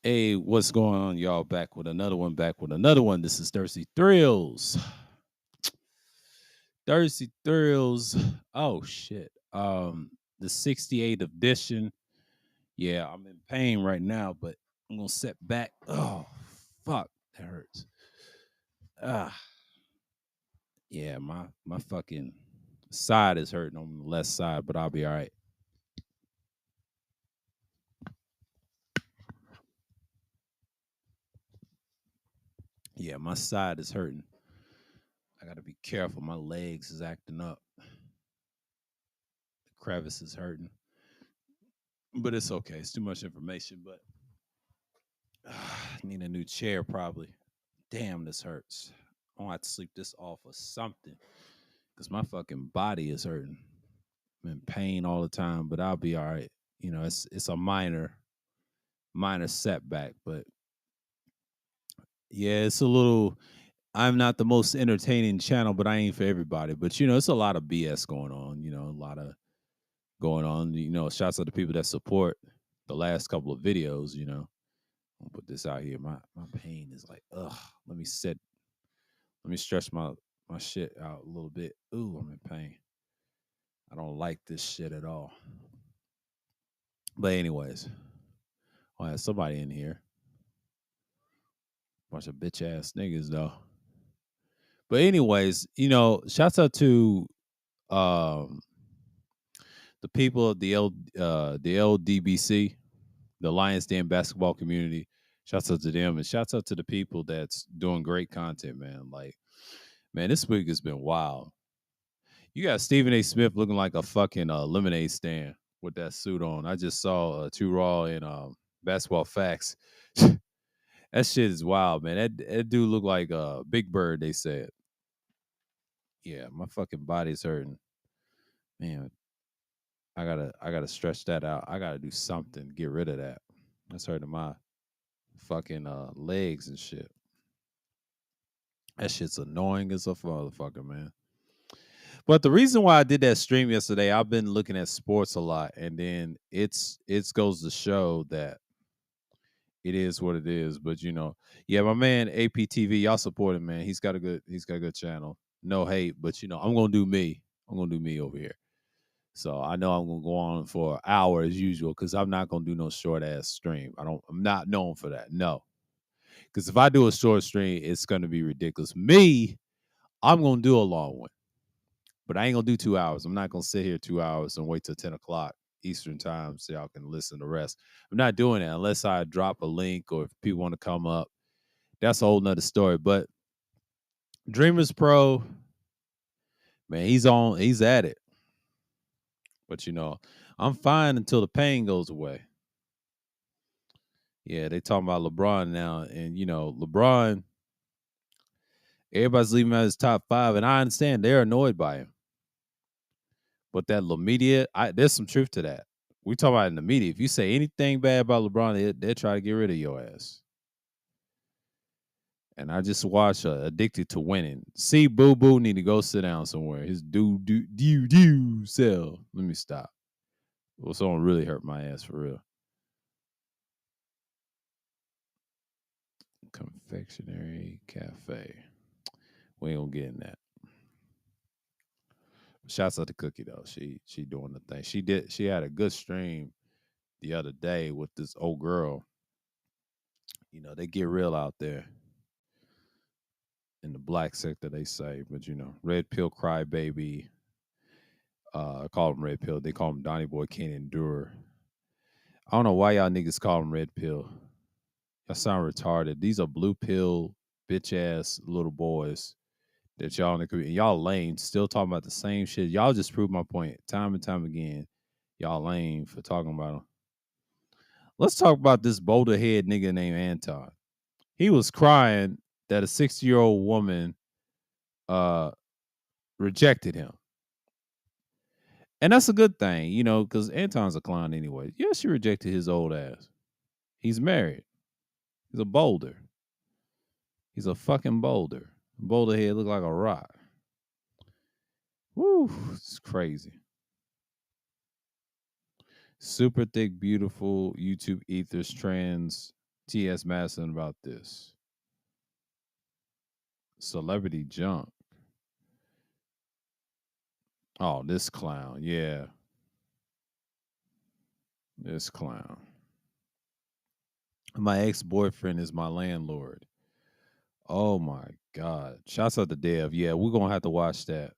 Hey, what's going on, y'all? Back with another one. Back with another one. This is Thirsty Thrills. Thirsty Thrills. Oh shit. The 68th edition. Yeah, I'm in pain right now, but I'm gonna set back. Oh fuck, that hurts. Ah, yeah, my fucking side is hurting on the left side, but I'll be all right. Yeah, my side is hurting. I gotta be careful. My legs is acting up. The crevice is hurting. But it's okay. It's too much information, but I need a new chair probably. Damn, this hurts. I'm gonna have to sleep this off or something because my fucking body is hurting. I'm in pain all the time, but I'll be all right. You know, it's a minor setback, but yeah, it's a little. I'm not the most entertaining channel, but I ain't for everybody. But you know, it's a lot of BS going on. You know, a lot of going on. You know, shouts out to people that support the last couple of videos. You know, I'll put this out here. My pain is like, ugh. Let me set Let me stretch my shit out a little bit. Ooh, I'm in pain. I don't like this shit at all. But anyways, I have somebody in here. Bunch of bitch ass niggas though. But anyways, you know, shouts out to um the people of the LDBC, the Lions Den basketball community. Shouts out to them and shouts out to the people that's doing great content, man. Like, man, this week has been wild. You got Stephen A. Smith looking like a fucking lemonade stand with that suit on. I just saw Too Raw in Basketball Facts. That shit is wild, man. That dude look like Big Bird. They said, yeah, my fucking body's hurting, man. I gotta stretch that out. I gotta do something. Get rid of that. That's hurting my fucking legs and shit. That shit's annoying as a motherfucker, man. But the reason why I did that stream yesterday, I've been looking at sports a lot, and then it goes to show that it is what it is. But you know, yeah, my man APTV, y'all support him, man. He's got a good channel. No hate, but you know, I'm gonna do me. I'm gonna do me over here. So I know I'm gonna go on for an hour as usual because I'm not gonna do no short ass stream. I'm not known for that. No, because if I do a short stream, it's gonna be ridiculous. Me, I'm gonna do a long one. But I ain't gonna do 2 hours. I'm not gonna sit here 2 hours and wait till 10 o'clock Eastern time so y'all can listen to the rest. I'm not doing that unless I drop a link or if people want to come up. That's a whole nother story. But Dreamers Pro, man, he's at it. But you know, I'm fine until the pain goes away. Yeah, they talking about LeBron now, and you know, LeBron, everybody's leaving him as top five, and I understand they're annoyed by him. But that media, there's some truth to that. We talk about in the media. If you say anything bad about LeBron, they'll try to get rid of your ass. And I just watched Addicted to Winning. See, Boo Boo need to go sit down somewhere. His do cell. Let me stop. Well, someone really hurt my ass for real. Confectionery Cafe. We ain't gonna get in that. Shouts out to Cookie though. She doing the thing. She had a good stream the other day with this old girl. You know, they get real out there in the black sector, they say, but you know, Red Pill Crybaby, I call him Red Pill. They call him Donnie Boy Can't Endure. I don't know why y'all niggas call him Red Pill. Y'all sound retarded. These are blue pill bitch ass little boys that y'all in the community. Y'all lame, still talking about the same shit. Y'all just proved my point time and time again. Y'all lame for talking about them. Let's talk about this boulder head nigga named Anton. He was crying that a 60-year-old woman uh rejected him. And that's a good thing, you know, because Anton's a clown anyway. Yeah, she rejected his old ass. He's married. He's a boulder. He's a fucking boulder. Boulder head look like a rock. Woo, it's crazy. Super thick, beautiful YouTube ethers trends. T.S. Madison about this. Celebrity junk. Oh, this clown. Yeah. This clown. My ex-boyfriend is my landlord. Oh my God. Shouts out to Dev. Yeah, we're gonna have to watch that.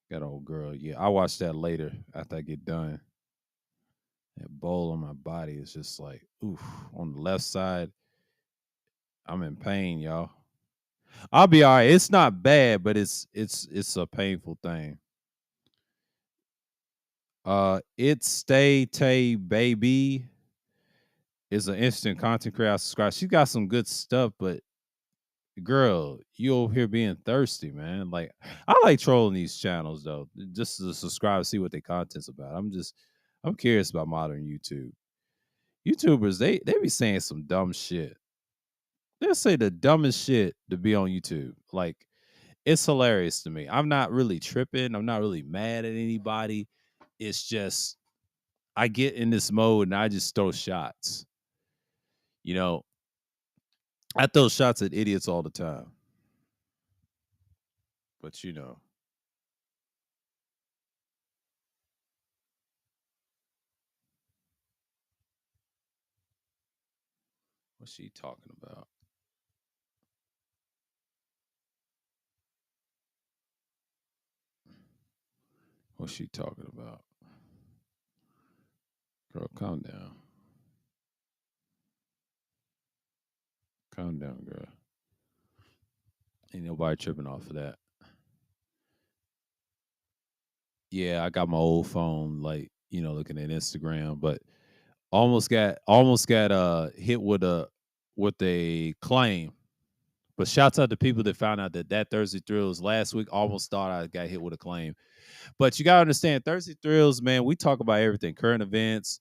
That old girl. Yeah, I'll watch that later after I get done. That bowl on my body is just like, oof. On the left side, I'm in pain, y'all. I'll be all right. It's not bad, but it's a painful thing. It's Stay Tay Baby is an instant content creator. I subscribe. She got some good stuff, but girl, you over here being thirsty, man. Like I like trolling these channels though, just to subscribe, see what their content's about. I'm curious about modern YouTube. YouTubers, they be saying some dumb shit. They'll say the dumbest shit to be on YouTube. Like it's hilarious to me. I'm not really tripping. I'm not really mad at anybody. It's just I get in this mode and I just throw shots. You know, I throw shots at idiots all the time. But you know, what's she talking about? What's she talking about? Girl, calm down. Calm down, girl. Ain't nobody tripping off of that. Yeah, I got my old phone, like, looking at Instagram, but almost got hit with a claim. But shouts out to people that found out that Thursday Thrills last week almost thought I got hit with a claim. But you gotta understand, Thursday Thrills, man, we talk about everything, current events.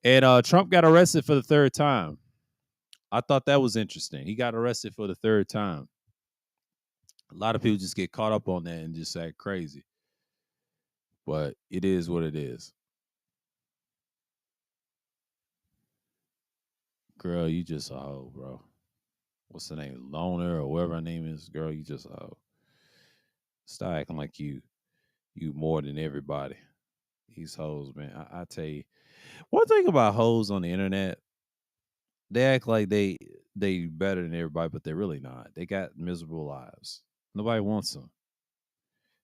And Trump got arrested for the third time. I thought that was interesting. He got arrested for the third time. A lot of people just get caught up on that and just act crazy. But it is what it is. Girl, you just a hoe, bro. What's the name? Loner or whatever her name is. Girl, you just a hoe. Stop acting like you more than everybody. These hoes, man. I tell you, one thing about hoes on the internet, they act like they better than everybody, but they're really not. They got miserable lives. Nobody wants them.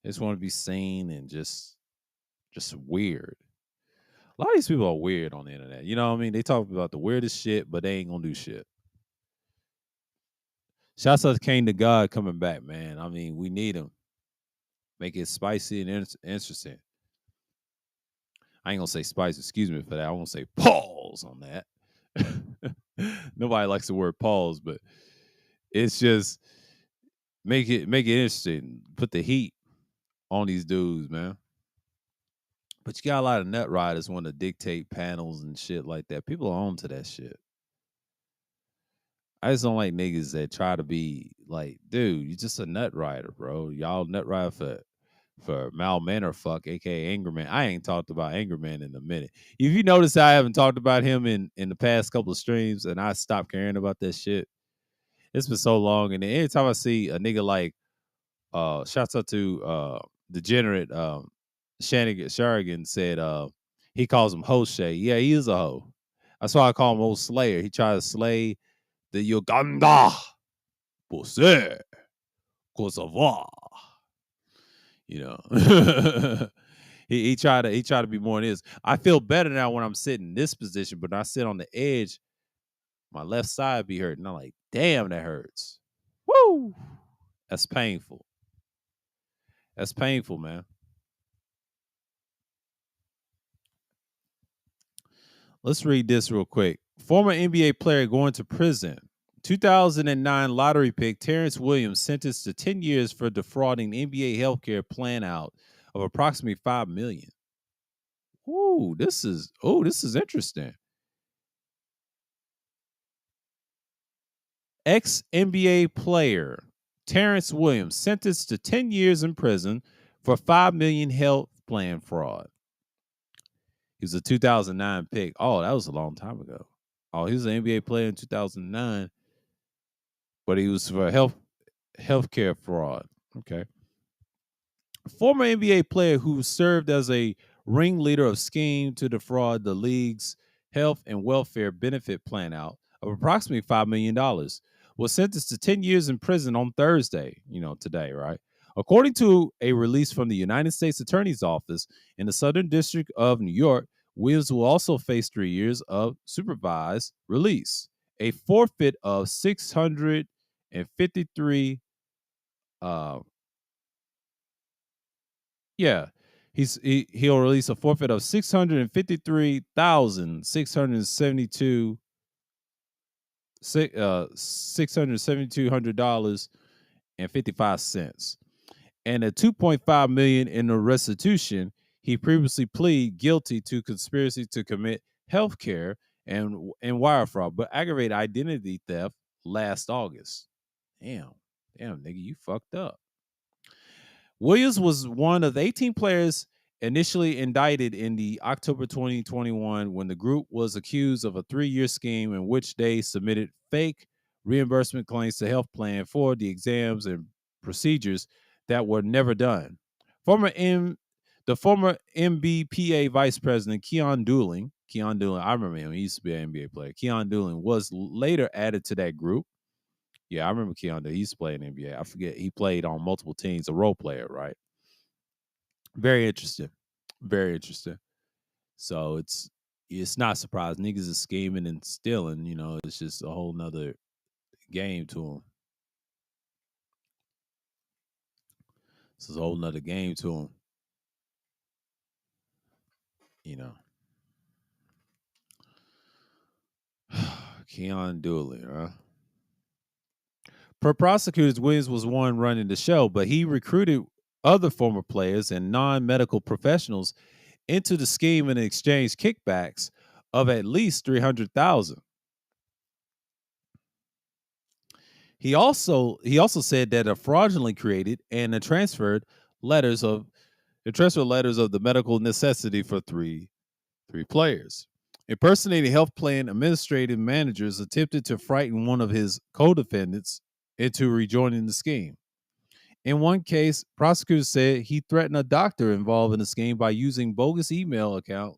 They just want to be seen and just weird. A lot of these people are weird on the internet. You know what I mean? They talk about the weirdest shit, but they ain't gonna do shit. Shouts out to King to God coming back, man. I mean, we need him. Make it spicy and interesting. I ain't gonna say spicy. Excuse me for that. I won't say pause on that. Nobody likes the word pause, but it's just make it interesting. Put the heat on these dudes, man. But you got a lot of nut riders want to dictate panels and shit like that. People are on to that shit. I just don't like niggas that try to be like, dude, you just a nut rider, bro. Y'all nut ride for Mal Manor fuck, aka Anger Man. I ain't talked about Anger Man in a minute. If you notice, I haven't talked about him in the past couple of streams, and I stopped caring about that shit. It's been so long, and then anytime I see a nigga like, shouts out to degenerate Sharigan said he calls him Hoshe. Yeah, he is a hoe. That's why I call him Old Slayer. He tried to slay the Uganda Pussy Kosovo. You know. he tried to be more than this. I feel better now when I'm sitting in this position, but when I sit on the edge, my left side be hurting. I'm like, damn, that hurts. Woo! That's painful. That's painful, man. Let's read this real quick. Former NBA player going to prison. 2009 lottery pick Terrence Williams sentenced to 10 years for defrauding NBA healthcare plan out of approximately $5 million. This is interesting. Ex NBA player Terrence Williams sentenced to 10 years in prison for $5 million health plan fraud. He was a 2009 pick. Oh, that was a long time ago. Oh, he was an NBA player in 2009, but he was for healthcare fraud. Okay. Former NBA player who served as a ringleader of scheme to defraud the league's health and welfare benefit plan out of approximately $5 million was sentenced to 10 years in prison on Thursday, today, right? According to a release from the United States Attorney's Office in the Southern District of New York, Williams will also face 3 years of supervised release, a forfeit of 653 uh, yeah, he'll release a forfeit of 653,672 $672 and 55 cents, and a 2.5 million in the restitution. He previously pleaded guilty to conspiracy to commit healthcare and wire fraud, but aggravated identity theft last August. Damn, nigga, you fucked up. Williams was one of the 18 players initially indicted in the October 2021 when the group was accused of a 3-year scheme in which they submitted fake reimbursement claims to health plan for the exams and procedures that were never done. The former MBPA vice president Keon Dooling, I remember him. He used to be an NBA player. Keon Dooling was later added to that group. Yeah, I remember Keon. He used to play in the NBA. I forget. He played on multiple teams, a role player, right? Very interesting. Very interesting. So it's not surprising. Niggas is scheming and stealing, it's just a whole nother game to them. It's a whole nother game to them. You know. Keon Dooley, huh? Per prosecutors, Williams was one running the show, but he recruited other former players and non-medical professionals into the scheme and exchanged kickbacks of at least 300,000. He also said that a fraudulently created and transferred letters of the medical necessity for three players. Impersonating health plan administrative managers attempted to frighten one of his co-defendants into rejoining the scheme. In one case, prosecutors said he threatened a doctor involved in the scheme by using bogus email account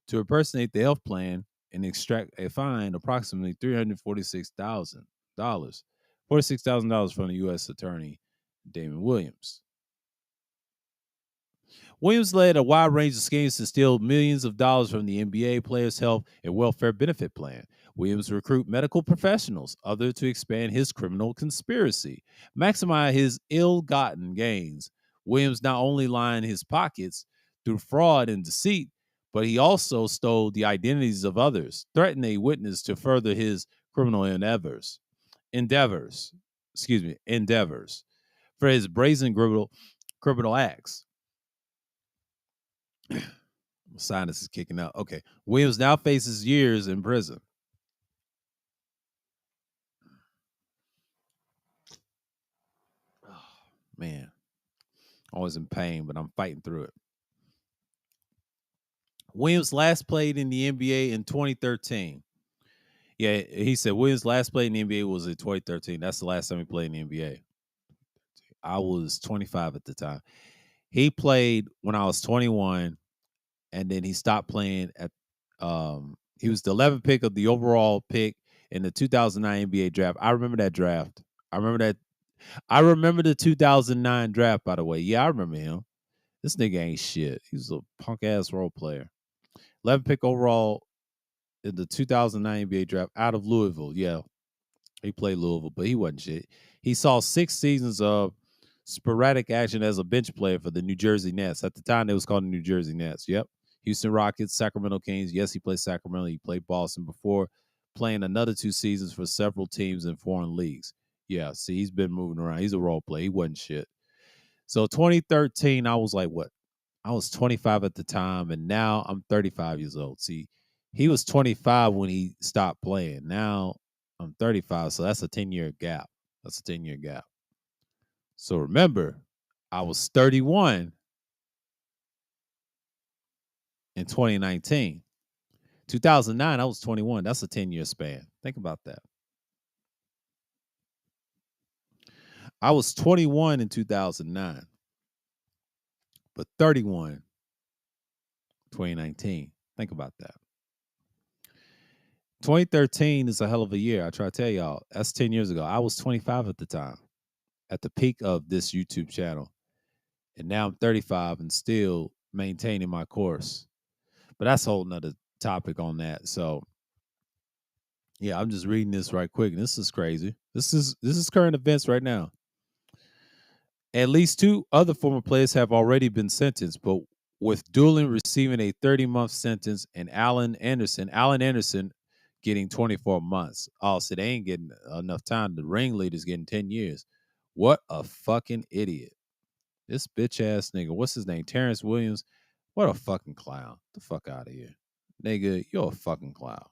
to impersonate the health plan and extract a fine approximately $46,000 from the U.S. Attorney Damon Williams. Williams led a wide range of schemes to steal millions of dollars from the NBA players' health and welfare benefit plan. Williams recruited medical professionals, others to expand his criminal conspiracy, maximize his ill-gotten gains. Williams not only lined his pockets through fraud and deceit, but he also stole the identities of others, threatened a witness to further his criminal endeavors for his brazen criminal acts. Sinus is kicking out. Okay. Williams now faces years in prison. Oh, man. Always in pain, but I'm fighting through it. Williams last played in the NBA in 2013. Yeah, he said Williams last played in the NBA was in 2013. That's the last time he played in the NBA. I was 25 at the time. He played when I was 21, and then he stopped playing at he was the 11th pick of the overall pick in the 2009 NBA draft. I remember that draft. I remember the 2009 draft, by the way. Yeah, I remember him. This nigga ain't shit. He's a punk ass role player. 11th pick overall in the 2009 NBA draft out of Louisville. Yeah, he played Louisville, but he wasn't shit. He saw 6 seasons of sporadic action as a bench player for the New Jersey Nets. At the time, they was called the New Jersey Nets. Yep. Houston Rockets, Sacramento Kings. Yes, he played Sacramento. He played Boston before playing another 2 seasons for several teams in foreign leagues. Yeah, see, he's been moving around. He's a role player. He wasn't shit. So 2013, I was like, what? I was 25 at the time, and now I'm 35 years old. See, he was 25 when he stopped playing. Now I'm 35, so that's a 10-year gap. That's a 10-year gap. So remember, I was 31 in 2019. 2009, I was 21. That's a 10-year span. Think about that. I was 21 in 2009, but 31 2019. Think about that. 2013 is a hell of a year. I try to tell y'all. That's 10 years ago. I was 25 at the time, at the peak of this YouTube channel. And now I'm 35 and still maintaining my course. But that's a whole nother topic on that. So yeah, I'm just reading this right quick. This is crazy. This is current events right now. At least two other former players have already been sentenced, but with Doolin receiving a 30-month sentence and Allen Anderson getting 24 months. Oh, so they ain't getting enough time. The ringleader's getting 10 years. What a fucking idiot. This bitch ass nigga, what's his name? Terrence Williams. What a fucking clown. The fuck out of here. Nigga, you're a fucking clown.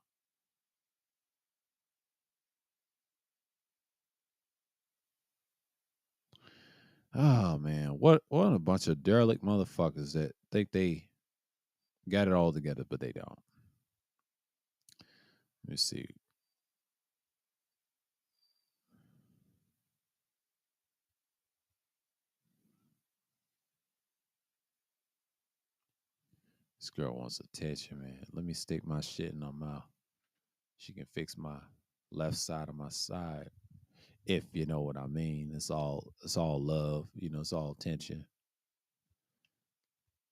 Oh man, what a bunch of derelict motherfuckers that think they got it all together, but they don't. Let me see. This girl wants attention, man. Let me stick my shit in her mouth. She can fix my left side of my side, if you know what I mean. It's all love, it's all attention.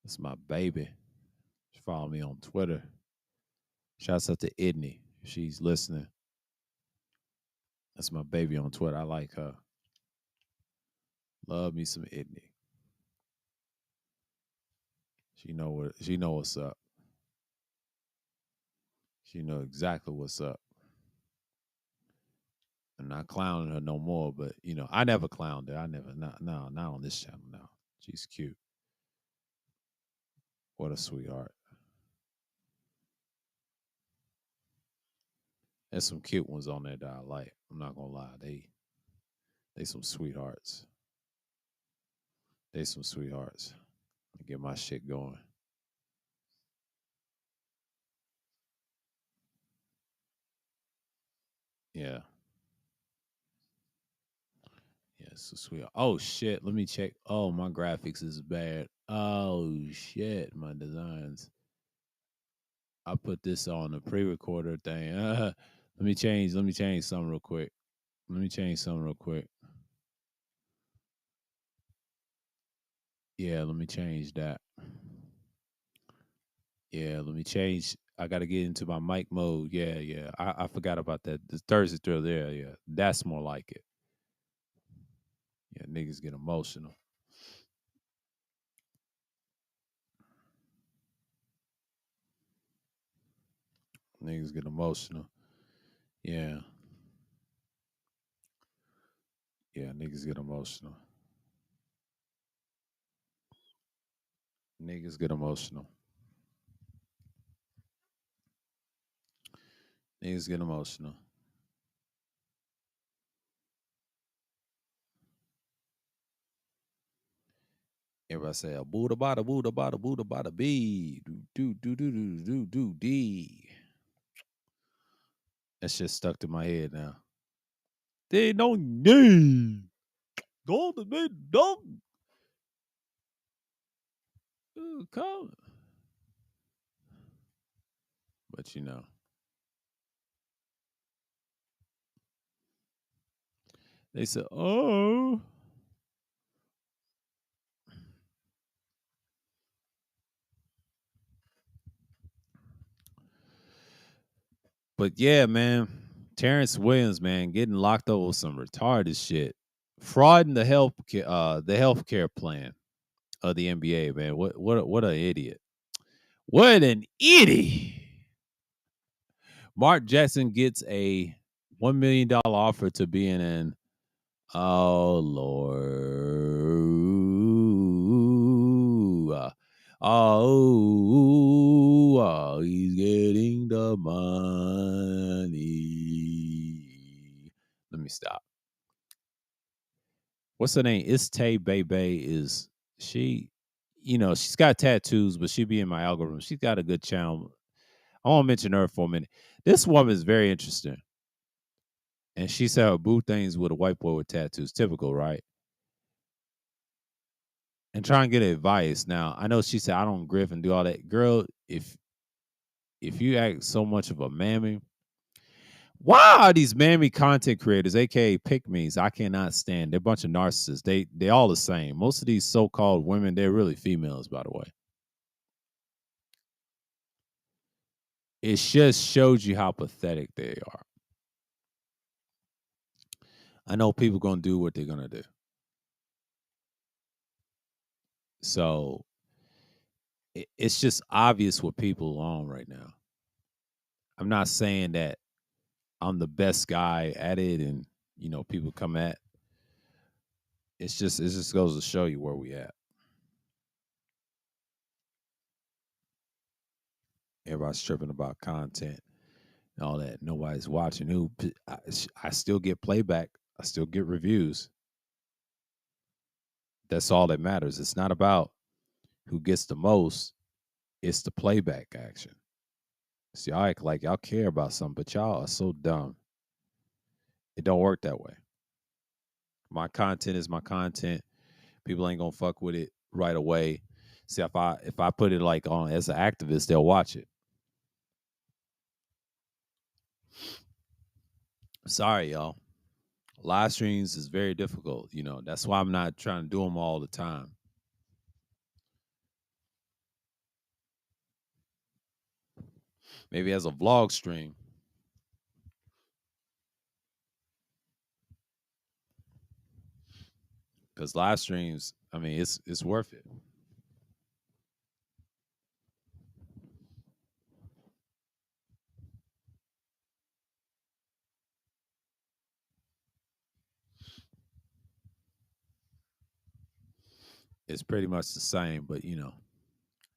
It's my baby. She follow me on Twitter. Shouts out to Idney. She's listening. That's my baby on Twitter. I like her. Love me some Idney. She know what's up. She know exactly what's up. I'm not clowning her no more, but I never clowned her. I never not on this channel now. She's cute. What a sweetheart. There's some cute ones on there that I like. I'm not gonna lie. They some sweethearts. They some sweethearts. Get my shit going. Yeah. Yeah, so sweet. Oh shit. Let me check. Oh, my graphics is bad. Oh shit. My designs. I put this on the pre-recorder thing. Let me change something real quick. Let me change something real quick. Yeah, let me change that. Yeah, let me change. I got to get into my mic mode. Yeah, yeah. I forgot about that. The Thursday thrill there. Yeah, that's more like it. Yeah, niggas get emotional. Niggas get emotional. Yeah, yeah. Niggas get emotional. Niggas get emotional. Niggas get emotional. Everybody say a Buddha bada bee. Do dee. That shit stuck to my head now. They don't need. Don't come. But they said, oh. But yeah, man, Terrence Williams, man, getting locked up with some retarded shit, fraud in the healthcare plan of the NBA, man. What an idiot! What an idiot! Mark Jackson gets a $1 million offer to be in an oh Lord. He's getting the money. Let me stop. What's her name? It's Tay Bebe. Is she? She's got tattoos, but she be in my algorithm. She's got a good channel. I want to mention her for a minute. This woman is very interesting. And she said her boo things with a white boy with tattoos. Typical, right? And try and get advice. Now, I know she said I don't griff and do all that. Girl, if you act so much of a mammy, why are these mammy content creators, aka pick me's, I cannot stand. They're a bunch of narcissists. They all the same. Most of these so-called women, they're really females, by the way. It just shows you how pathetic they are. I know people gonna do what they're gonna do. So it's just obvious what people are on right now. I'm not saying that I'm the best guy at it, and people come at. It just goes to show you where we at. Everybody's tripping about content and all that. Nobody's watching. I still get playback. I still get reviews. That's all that matters. It's not about who gets the most. It's the playback action. See, I act like y'all care about something, but y'all are so dumb. It don't work that way. My content is my content. People ain't gonna fuck with it right away. See, if I put it like on as an activist, they'll watch it. Sorry, y'all. Live streams is very difficult. That's why I'm not trying to do them all the time. Maybe as a vlog stream, because live streams, I mean, it's worth it. It's pretty much the same, but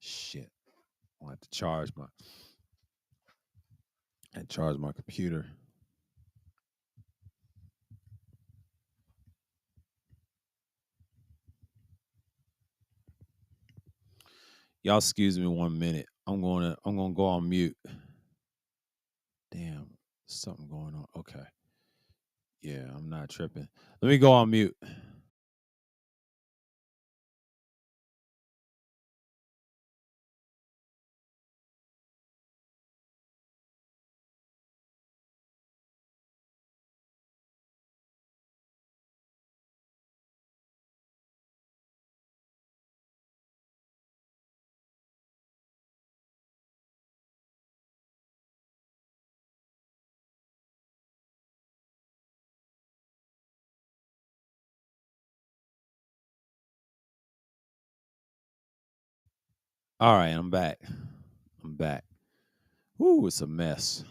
shit. I have to charge my computer. Y'all excuse me 1 minute. I'm gonna go on mute. Damn, something going on. Okay. Yeah, I'm not tripping. Let me go on mute. All right, I'm back. I'm back. Woo, it's a mess.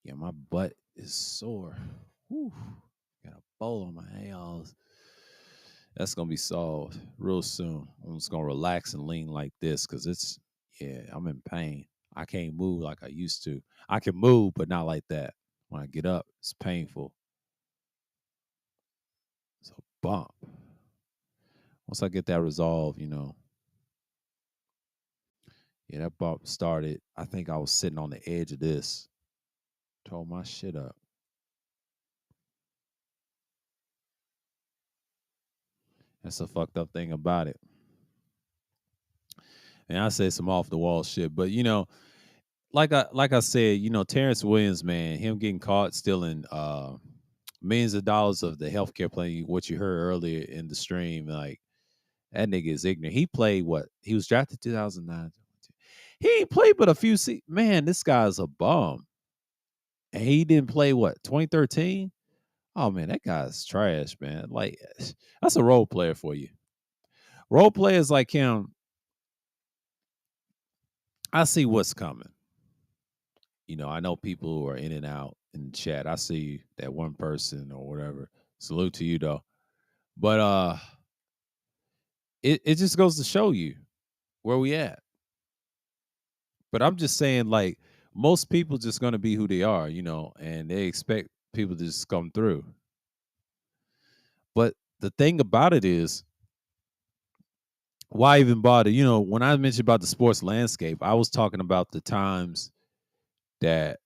Yeah, my butt is sore. Woo, got a bowl on my hands. That's gonna be solved real soon. I'm just gonna relax and lean like this because yeah, I'm in pain. I can't move like I used to. I can move, but not like that. When I get up, it's painful. So bump. Once I get that resolved, yeah, that bump started. I think I was sitting on the edge of this. Tore my shit up. That's the fucked up thing about it. And I say some off the wall shit, but like I said, Terrence Williams, man, him getting caught stealing millions of dollars of the healthcare plan, what you heard earlier in the stream, like that nigga is ignorant. He played what? He was drafted 2009. He ain't played but a few man, this guy's a bum. And he didn't play what, 2013? Oh man, that guy's trash, man. Like that's a role player for you. Role players like him, I see what's coming. I know people who are in and out in the chat. I see that one person or whatever. Salute to you though. But it just goes to show you where we at. But I'm just saying, like, most people just gonna be who they are, and they expect people to just come through. But the thing about it is, why even bother? When I mentioned about the sports landscape, I was talking about the times that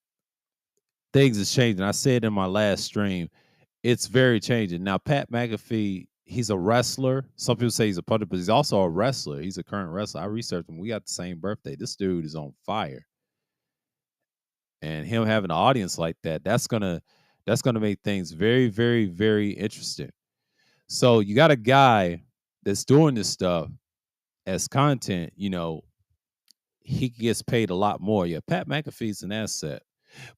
things is changing. I said in my last stream, it's very changing. Now, Pat McAfee, he's a wrestler. Some people say he's a punter, but he's also a wrestler. He's a current wrestler. I researched him. We got the same birthday. This dude is on fire. And him having an audience like that, that's gonna make things very, very, very interesting. So you got a guy that's doing this stuff as content, he gets paid a lot more. Yeah, Pat McAfee's an asset,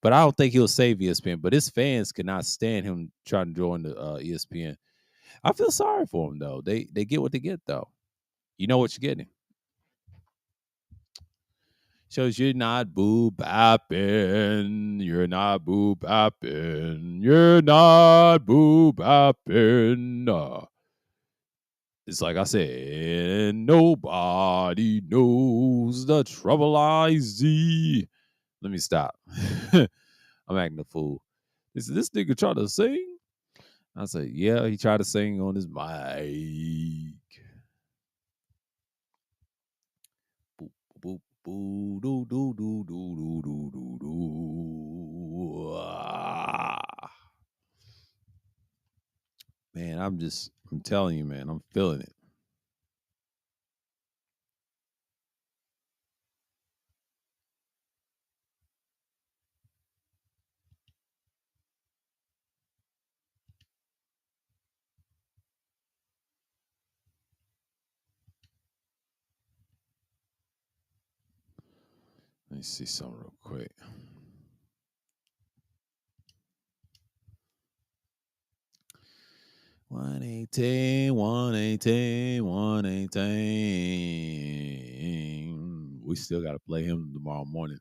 but I don't think he'll save ESPN. But his fans cannot stand him trying to join the ESPN. I feel sorry for him though. They get what they get though. You know what you're getting. Shows you're not boo bapping. You're not boo bapping. You're not boo bapping. It's like I said, nobody knows the trouble I see. Let me stop. I'm acting a fool. This nigga trying to sing? I said, yeah, he tried to sing on his mic. Boop, boop, boo, doo, doo, doo, doo, doo, doo, doo, doo. Man, I'm telling you, man, I'm feeling it. Let me see something real quick. 118, 118, 118. We still got to play him tomorrow morning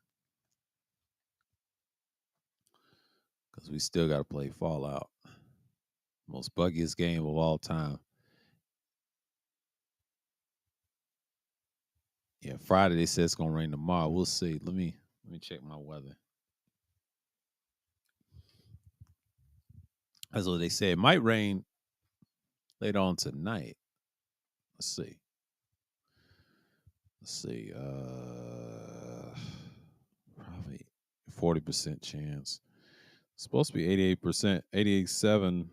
because we still got to play Fallout. Most buggiest game of all time. Yeah, Friday they said it's gonna rain tomorrow. We'll see. Let me check my weather. That's what they said. It might rain later on tonight. Let's see. Let's see. Probably 40% chance. It's supposed to be 88%, 88.7.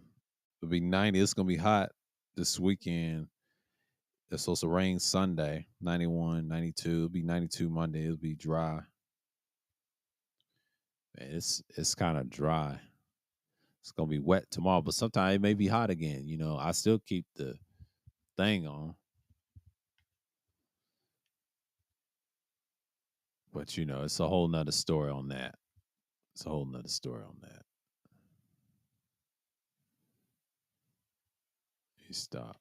It'll be 90. It's gonna be hot this weekend. It's supposed to rain Sunday, 91, 92. It'll be 92 Monday. It'll be dry. Man, it's kind of dry. It's gonna be wet tomorrow, but sometimes it may be hot again. I still keep the thing on, but it's a whole nother story on that. It's a whole nother story on that. You stop.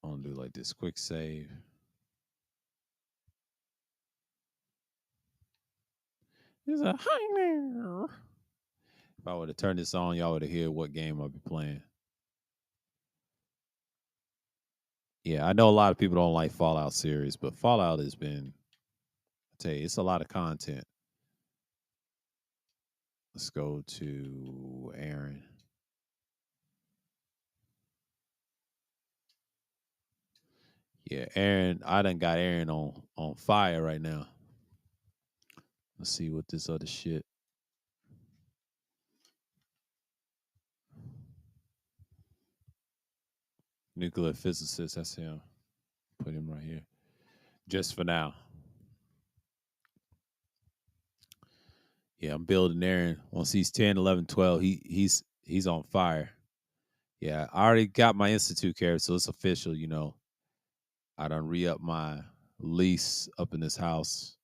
I'm gonna do like this quick save. It's a hi there. If I would have turned this on, y'all would have heard what game I'll be playing. Yeah, I know a lot of people don't like Fallout series, but Fallout has been, I tell you, it's a lot of content. Let's go to Aaron. Yeah, Aaron, I done got Aaron on fire right now. Let's see what this other shit. Nuclear physicist, that's him. Put him right here. Just for now. Yeah, I'm building Aaron. Once he's 10, 11, 12, he's on fire. Yeah, I already got my institute character, so it's official, I done re-up my lease up in this house.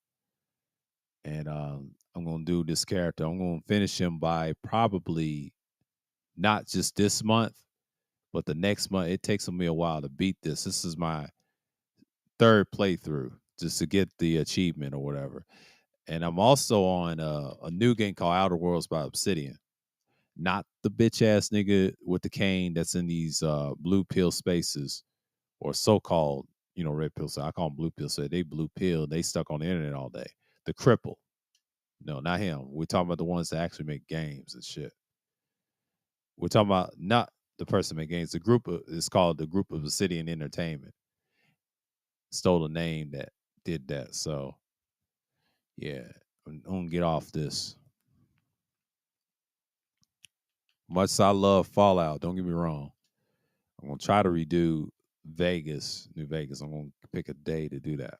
And I'm gonna do this character. I'm gonna finish him by probably not just this month, but the next month. It takes me a while to beat this. This is my third playthrough just to get the achievement or whatever. And I'm also on a new game called Outer Worlds by Obsidian. Not the bitch ass nigga with the cane that's in these blue pill spaces or so called, red pill. So I call them blue pill. So they blue pill. They stuck on the internet all day. The cripple. No, not him. We're talking about the ones that actually make games and shit. We're talking about not the person that gains the group is called the Group of Obsidian Entertainment. Stole a name that did that. So yeah, I'm gonna get off this. Much as I love Fallout, don't get me wrong. I'm gonna try to redo New Vegas. I'm gonna pick a day to do that.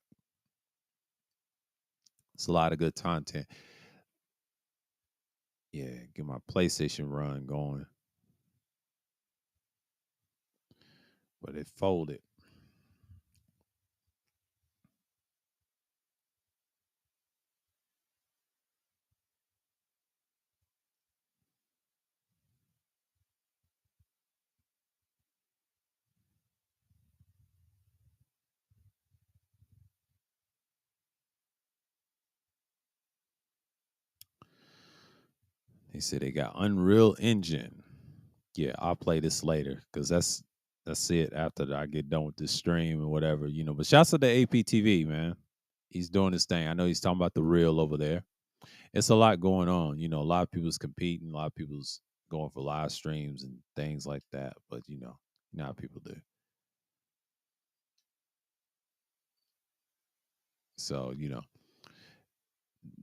It's a lot of good content. Yeah, get my PlayStation run going. But it folded. They said they got Unreal Engine. Yeah, I'll play this later because that's it after I get done with this stream or whatever, But shouts to the APTV, man. He's doing his thing. I know he's talking about the real over there. It's a lot going on. A lot of people's competing, a lot of people's going for live streams and things like that. But you know how people do. So,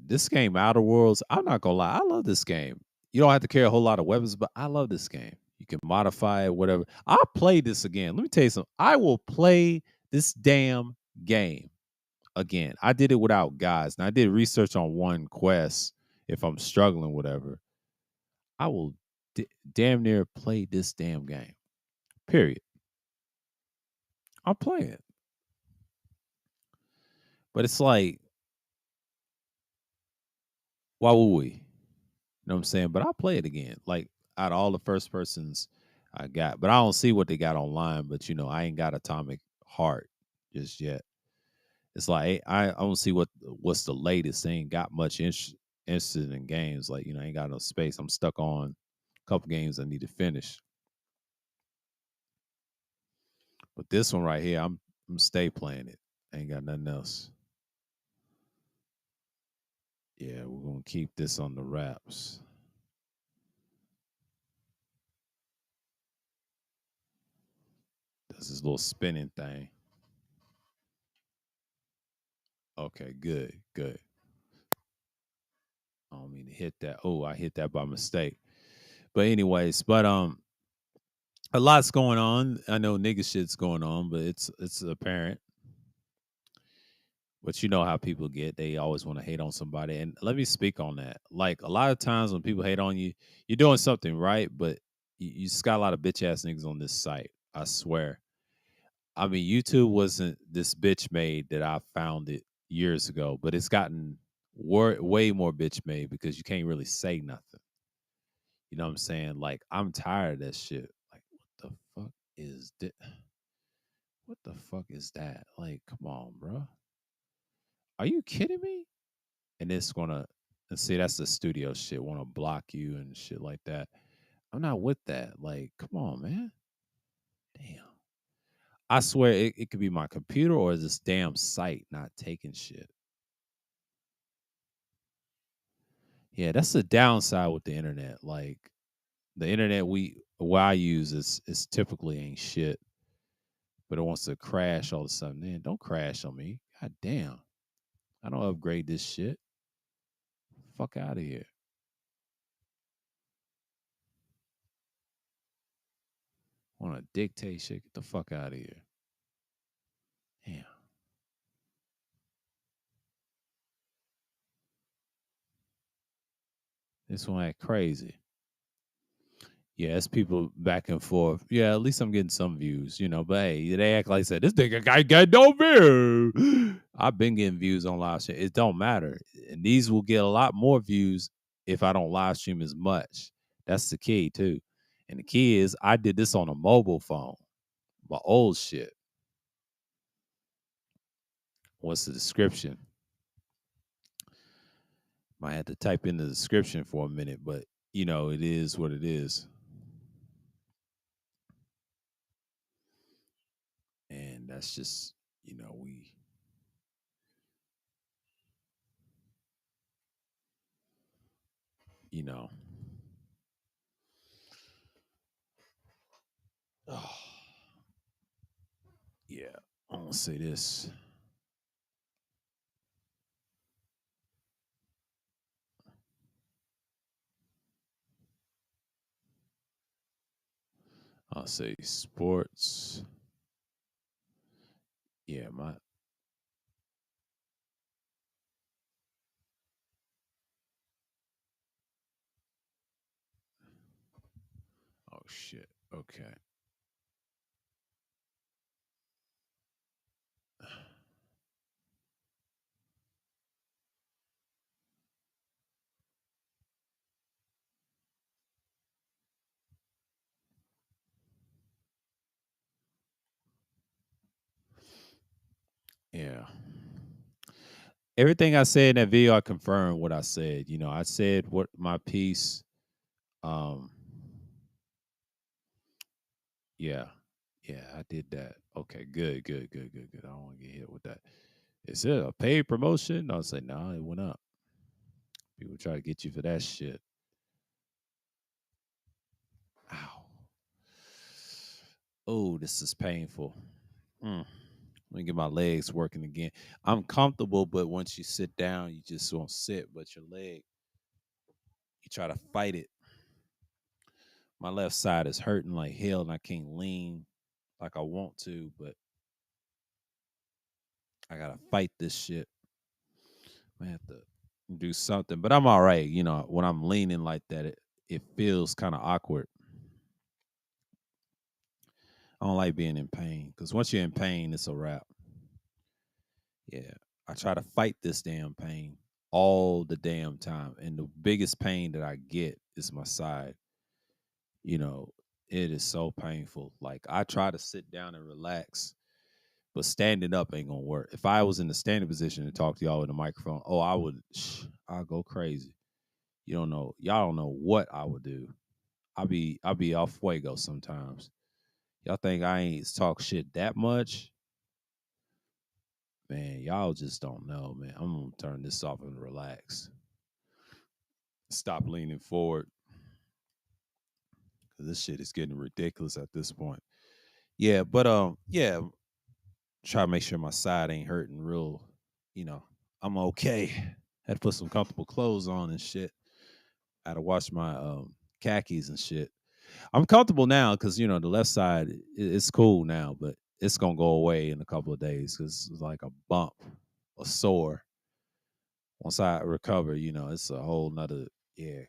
this game, Outer Worlds, I'm not gonna lie, I love this game. You don't have to carry a whole lot of weapons, but I love this game. You can modify it, whatever. I'll play this again. Let me tell you something. I will play this damn game again. I did it without guys. And I did research on one quest if I'm struggling, whatever. I will damn near play this damn game. Period. I'll play it. But it's like, why would we? You know what I'm saying? But I'll play it again. Like out of all the first persons I got, but I don't see what they got online. But I ain't got Atomic Heart just yet. It's like I don't see what's the latest. They ain't got much interested in games. Like I ain't got no space. I'm stuck on a couple games I need to finish. But this one right here, I'm stay playing it. I ain't got nothing else. Yeah, we're gonna keep this on the wraps. Does this little spinning thing. Okay, good, good. I don't mean to hit that. Oh, I hit that by mistake. But anyways, a lot's going on. I know nigga shit's going on, but it's apparent. But you know how people get. They always want to hate on somebody. And let me speak on that. Like a lot of times when people hate on you, you're doing something right, but you just got a lot of bitch ass niggas on this site. I swear. I mean, YouTube wasn't this bitch made that I found it years ago, but it's gotten way more bitch made because you can't really say nothing. You know what I'm saying? Like, I'm tired of that shit. Like, what the fuck is that? What the fuck is that? Like, come on, bro. Are you kidding me? And it's gonna and see that's the studio shit. Want to block you and shit like that. I'm not with that. Like, come on, man. Damn. I swear it could be my computer or this damn site not taking shit. Yeah, that's the downside with the internet. Like the internet what I use is typically ain't shit, but it wants to crash all of a sudden. Man, don't crash on me. God damn. I don't upgrade this shit. Fuck out of here. Want to dictate shit? Get the fuck out of here. Damn. This one act crazy. Yeah, it's people back and forth. Yeah, at least I'm getting some views, But hey, they act like I said this nigga guy got no views. I've been getting views on live stream. It don't matter, and these will get a lot more views if I don't live stream as much. That's the key too. And the key is I did this on a mobile phone, my old shit. What's the description? Might have to type in the description for a minute, but it is what it is. And that's just, we you know I want to say this. I'll say sports. Yeah, my. Oh shit. Okay. Yeah. Everything I said in that video, I confirmed what I said. I said what my piece. Um. Yeah. Yeah, I did that. Okay. Good. Good. Good. Good. Good. I don't want to get hit with that. Is it a paid promotion? I'll say no. It went up. People try to get you for that shit. Ow. Oh, this is painful. Mm. Let me get my legs working again. I'm comfortable, but once you sit down, you just won't sit. But your leg, you try to fight it. My left side is hurting like hell, and I can't lean like I want to, but I gotta fight this shit. I have to do something, but I'm all right. When I'm leaning like that, it feels kind of awkward. I don't like being in pain because once you're in pain, it's a wrap. Yeah, I try to fight this damn pain all the damn time, and the biggest pain that I get is my side. You know, it is so painful. Like I try to sit down and relax, but standing up ain't gonna work. If I was in the standing position to talk to y'all with a microphone, oh, I'll go crazy. Y'all don't know what I would do. I'll be off fuego sometimes. Y'all think I ain't talk shit that much? Man, y'all just don't know, man. I'm gonna turn this off and relax. Stop leaning forward because this shit is getting ridiculous at this point. Yeah, but yeah, try to make sure my side ain't hurting real. You know, I'm okay. Had to put some comfortable clothes on and shit. I had to wash my khakis and shit. I'm comfortable now because the left side it's cool now, but it's gonna go away in a couple of days because it's like a bump, a sore. Once I recover, it's a whole nother yeah.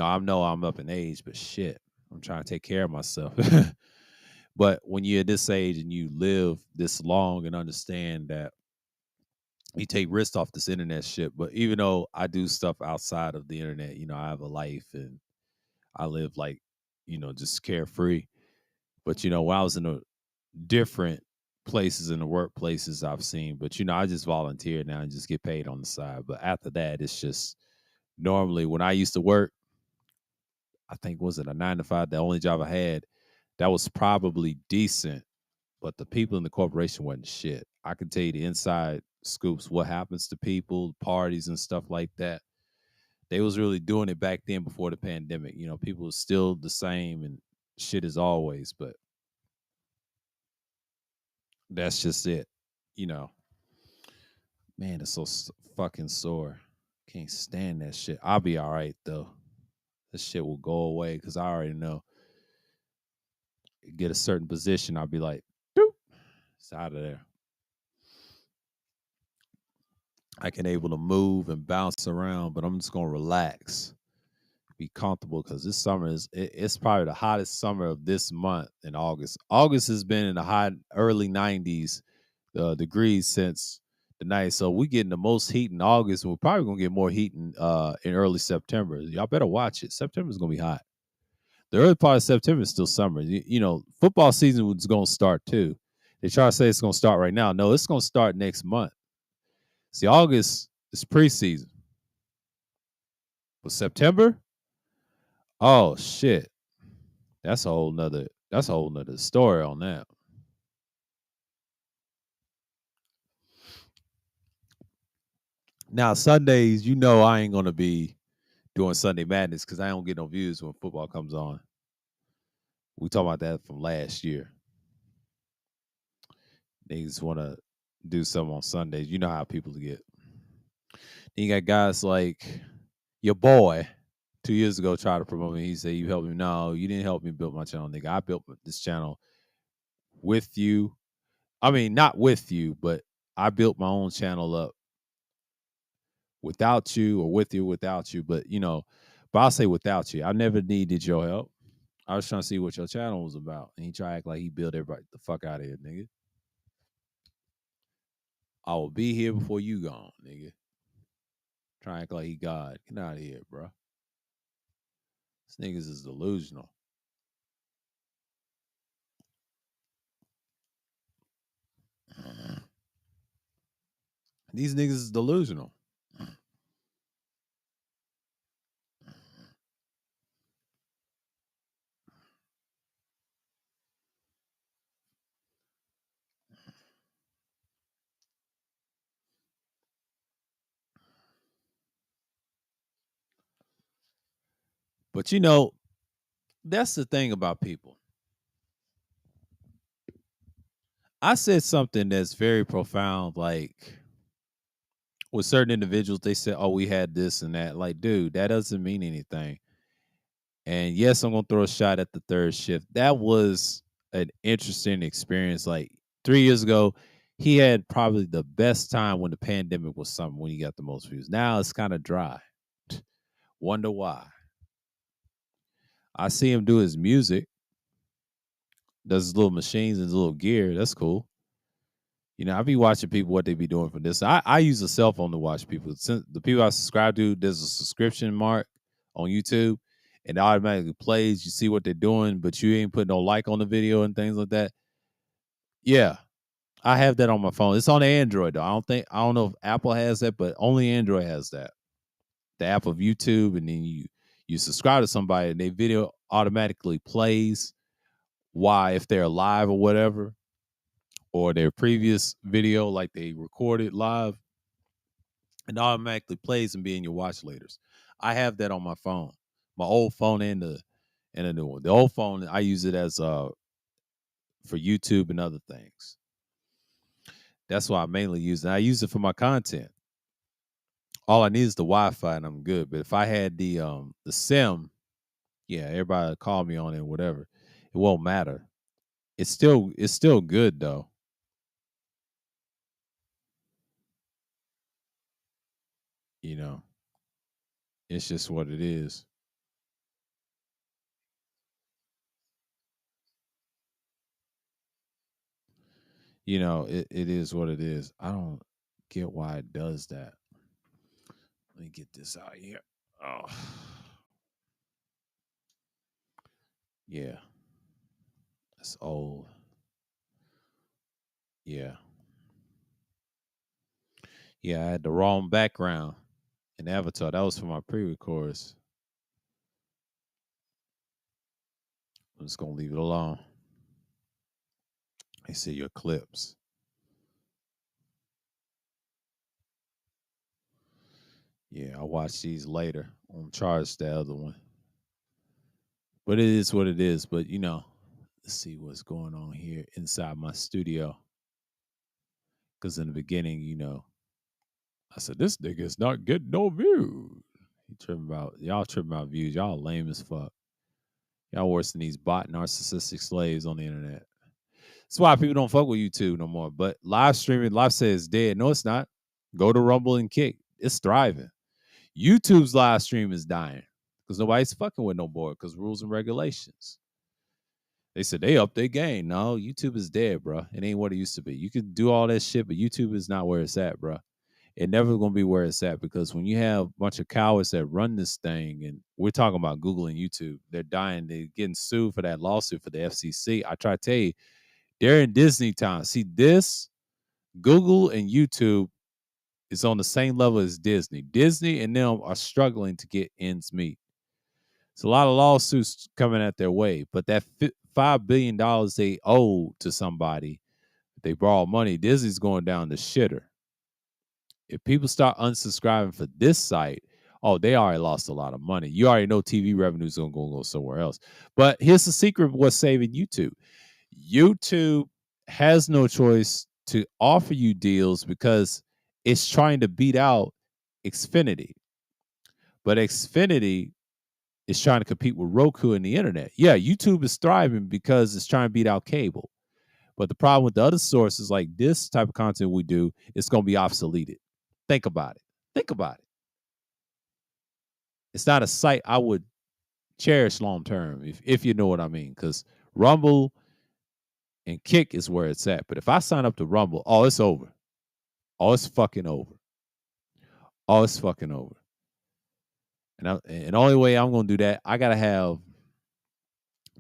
I know I'm up in age, but shit, I'm trying to take care of myself. But when you're at this age and you live this long and understand that you take risks off this internet shit, but even though I do stuff outside of the internet, I have a life and I live like, just carefree. But when I was in the different places in the workplaces I've seen, but I just volunteer now and just get paid on the side. But after that, it's just normally when I used to work, I think was it a 9 to 5, the only job I had, that was probably decent, but the people in the corporation wasn't shit. I can tell you the inside scoops, what happens to people, parties and stuff like that. They was really doing it back then before the pandemic. People was still the same and shit as always, but that's just it. You know, man, it's so fucking sore. Can't stand that shit. I'll be all right though. This shit will go away because I already know. Get a certain position, I'll be like, doop, it's out of there. I can able to move and bounce around, but I'm just gonna relax, be comfortable because this summer it's probably the hottest summer of this month in August. August has been in the high early 90s degrees since the night, so we getting the most heat in August. And we're probably gonna get more heat in early September. Y'all better watch it. September's gonna be hot. The early part of September is still summer. Football season is gonna start too. They try to say it's gonna start right now. No, it's gonna start next month. See, August is preseason. But September, oh shit. That's a whole nother story on that. Now Sundays, I ain't gonna be doing Sunday Madness because I don't get no views when football comes on. We talking about that from last year. Niggas want to do something on Sundays. You know how people get. Then you got guys like your boy 2 years ago tried to promote me. He said, "You helped me." No, you didn't help me build my channel, nigga. I built this channel with you. I mean, not with you, but I built my own channel up without you, or with you, without you. But but I'll say without you. I never needed your help. I was trying to see what your channel was about. And he tried to act like he built everybody the fuck out of here, nigga. I will be here before you gone, nigga. Try to act like he God. Get out of here, bro. This niggas is delusional. These niggas is delusional. But that's the thing about people. I said something that's very profound, like with certain individuals, they said, "Oh, we had this and that." Like, dude, that doesn't mean anything. And yes, I'm gonna throw a shot at the third shift. That was an interesting experience. Like 3 years ago, he had probably the best time when the pandemic was something, when he got the most views. Now it's kind of dry. Wonder why. I see him do his music, does his little machines and his little gear. That's cool. I be watching people what they be doing for this. I use a cell phone to watch people. Since the people I subscribe to, there's a subscription mark on YouTube, and it automatically plays. You see what they're doing, but you ain't putting no like on the video and things like that. Yeah, I have that on my phone. It's on Android though. I don't know if Apple has that, but only Android has that. The app of YouTube, and then you subscribe to somebody, and their video automatically plays. Why, if they're live or whatever, or their previous video, like they recorded live, and automatically plays and be in your watch laters. I have that on my phone, my old phone and the new one. The old phone, I use it as for YouTube and other things. That's why I mainly use it. I use it for my content. All I need is the Wi-Fi and I'm good. But if I had the SIM, yeah, everybody call me on it, whatever. It won't matter. It's still good though. You know, it's just what it is. It is what it is. I don't get why it does that. Let me get this out here. Oh, yeah, it's old. Yeah, yeah. I had the wrong background in Avatar. That was for my pre-records. I'm just gonna leave it alone. I see your clips. Yeah, I'll watch these later. On charge the other one. But it is what it is. But let's see what's going on here inside my studio. Because in the beginning, I said, this nigga is not getting no views. Y'all tripping about views. Y'all lame as fuck. Y'all worse than these bot narcissistic slaves on the internet. That's why people don't fuck with YouTube no more. But live streaming, live says dead. No, it's not. Go to Rumble and Kick. It's thriving. YouTube's live stream is dying because nobody's fucking with no more because rules and regulations. They said they up their game. No, YouTube is dead, bro. It ain't what it used to be. You can do all that shit, but YouTube is not where it's at, bro. It never gonna be where it's at because when you have a bunch of cowards that run this thing, and we're talking about Google and YouTube, they're dying. They're getting sued for that lawsuit for the FCC. I try to tell you, they're in Disney time. See, this Google and YouTube is on the same level as Disney. Disney and them are struggling to get ends meet. It's a lot of lawsuits coming at their way, but that $5 billion they owe to somebody, they borrow money. Disney's going down the shitter. If people start unsubscribing for this site, oh, they already lost a lot of money. You already know TV revenue is going to go somewhere else. But here's the secret of what's saving YouTube. YouTube has no choice to offer you deals because it's trying to beat out Xfinity. But Xfinity is trying to compete with Roku and the internet. Yeah, YouTube is thriving because it's trying to beat out cable. But the problem with the other sources like this type of content we do, it's going to be obsoleted. Think about it. Think about it. It's not a site I would cherish long term, if you know what I mean. Because Rumble and Kick is where it's at. But if I sign up to Rumble, oh, it's over. Oh, it's fucking over. Oh, it's fucking over. And the only way I'm gonna do that, I gotta have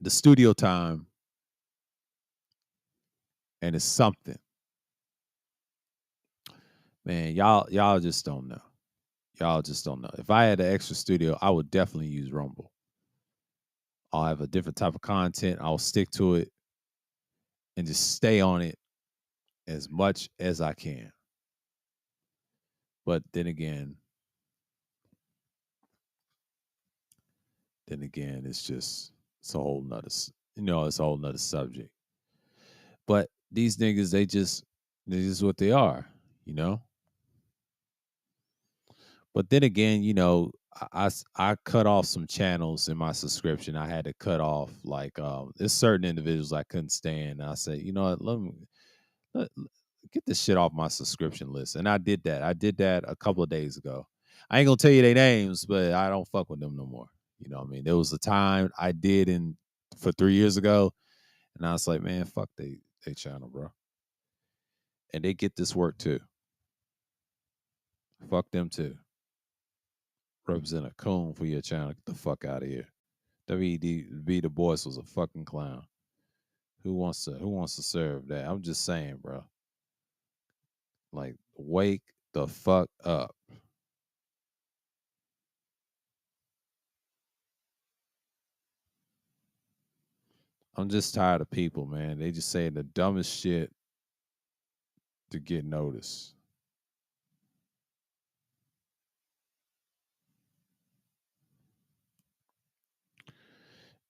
the studio time, and it's something. Man, y'all just don't know. Y'all just don't know. If I had an extra studio, I would definitely use Rumble. I'll have a different type of content. I'll stick to it and just stay on it as much as I can. But then again, it's a whole nother it's a whole nother subject. But these niggas, they just what they are, you know. But then again, I cut off some channels in my subscription. I had to cut off like there's certain individuals I couldn't stand. And I said, you know what, let, get this shit off my subscription list. And I did that. I did that a couple of days ago. I ain't gonna tell you their names, but I don't fuck with them no more. You know what I mean? There was a time I did in for 3 years ago, and I was like, man, fuck they channel, bro. And they get this work too. Fuck them too. Represent a coon for your channel. Get the fuck out of here. WED the Boys was a fucking clown. Who wants to serve that? I'm just saying, bro. Like, wake the fuck up. I'm just tired of people, man. They just say the dumbest shit to get noticed.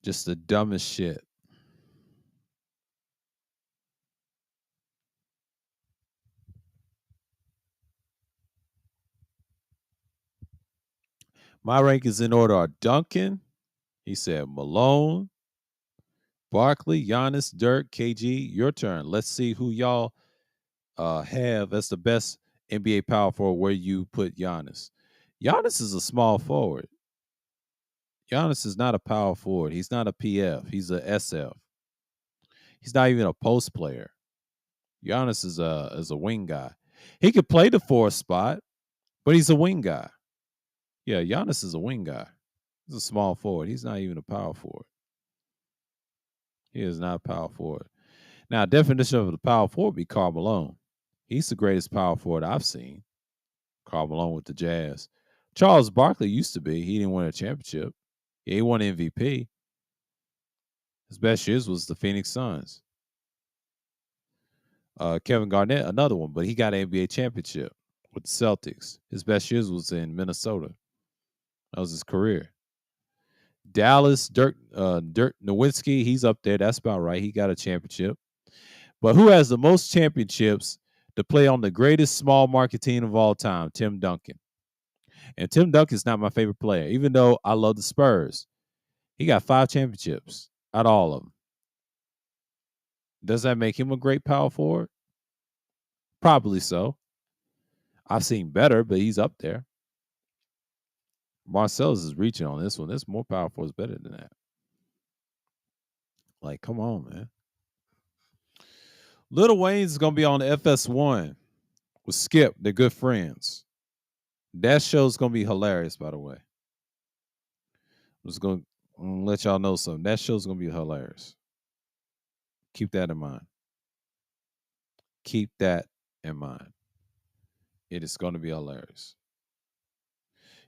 Just the dumbest shit. My rankings in order are Duncan. He said Malone, Barkley, Giannis, Dirk, KG. Your turn. Let's see who y'all have as the best NBA power forward. Where you put Giannis? Giannis is a small forward. Giannis is not a power forward. He's not a PF. He's a SF. He's not even a post player. Giannis is a wing guy. He could play the fourth spot, but he's a wing guy. Yeah, Giannis is a wing guy. He's a small forward. He's not even a power forward. He is not a power forward. Now, definition of the power forward would be Karl Malone. He's the greatest power forward I've seen. Karl Malone with the Jazz. Charles Barkley used to be. He didn't win a championship. Yeah, he won MVP. His best years was the Phoenix Suns. Kevin Garnett, another one, but he got an NBA championship with the Celtics. His best years was in Minnesota. That was his career. Dallas, Dirk Nowitzki, he's up there. That's about right. He got a championship. But who has the most championships to play on the greatest small market team of all time? Tim Duncan. And Tim Duncan's not my favorite player, even though I love the Spurs. He got 5 championships out of all of them. Does that make him a great power forward? Probably so. I've seen better, but he's up there. Marcellus is reaching on this one. This more powerful is better than that. Like, come on, man. Little Wayne's gonna be on the FS1 with Skip. They're good friends. That show's gonna be hilarious, by the way. I'm just gonna let y'all know something. That show's gonna be hilarious. Keep that in mind. Keep that in mind. It is gonna be hilarious.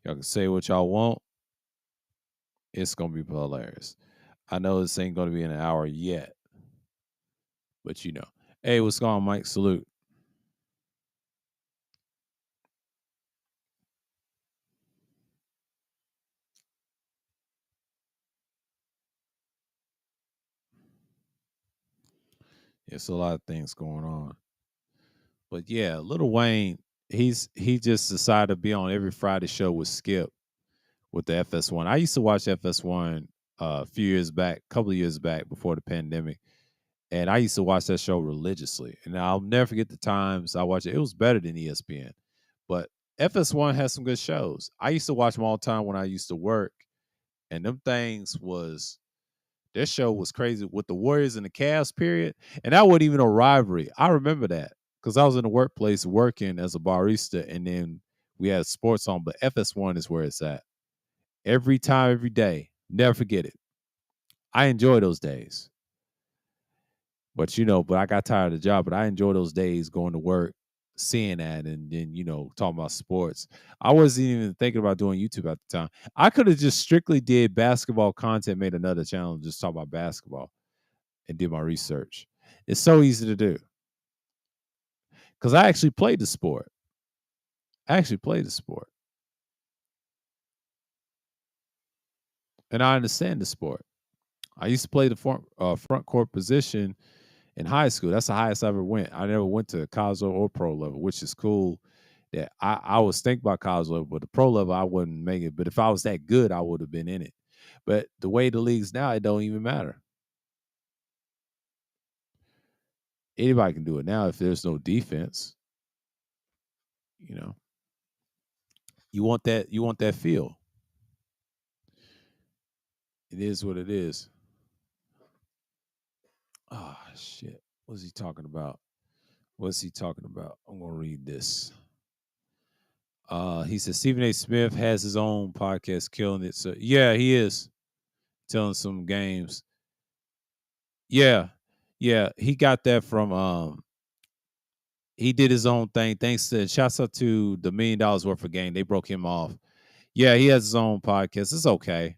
Y'all can say what y'all want. It's gonna be hilarious. I know this ain't gonna be in an hour yet, but you know. Hey, what's going on, Mike? Salute. It's a lot of things going on. But yeah, Little Wayne, he just decided to be on every Friday show with Skip with the FS1. I used to watch FS1 a few years back, a couple of years back before the pandemic, and I used to watch that show religiously. And I'll never forget the times I watched it. It was better than ESPN, but FS1 has some good shows. I used to watch them all the time when I used to work, and them things was their show was crazy with the Warriors and the Cavs period, and that wasn't even a rivalry. I remember that because I was in the workplace working as a barista, and then we had sports on. But FS1 is where it's at every time, every day. Never forget it. I enjoy those days. But but I got tired of the job. But I enjoy those days going to work, seeing that, and then talking about sports. I wasn't even thinking about doing YouTube at the time. I could have just strictly did basketball content, made another channel, and just talk about basketball, and did my research. It's so easy to do because I actually played the sport. I actually played the sport, and I understand the sport. I used to play the front court position in high school. That's the highest I ever went. I never went to college or pro level, which is cool. That I was thinking about college level, but the pro level I wouldn't make it. But if I was that good, I would have been in it. But the way the league's now, it don't even matter. Anybody can do it now if there's no defense. You know, you want that. You want that feel. It is what it is. Ah, shit. What's he talking about? What's he talking about? I'm gonna read this. He said Stephen A. Smith has his own podcast, killing it. So yeah, he is telling some games. Yeah, yeah, he got that from. He did his own thing. Thanks to shouts out to the $1 million worth of game. They broke him off. Yeah, he has his own podcast. It's okay.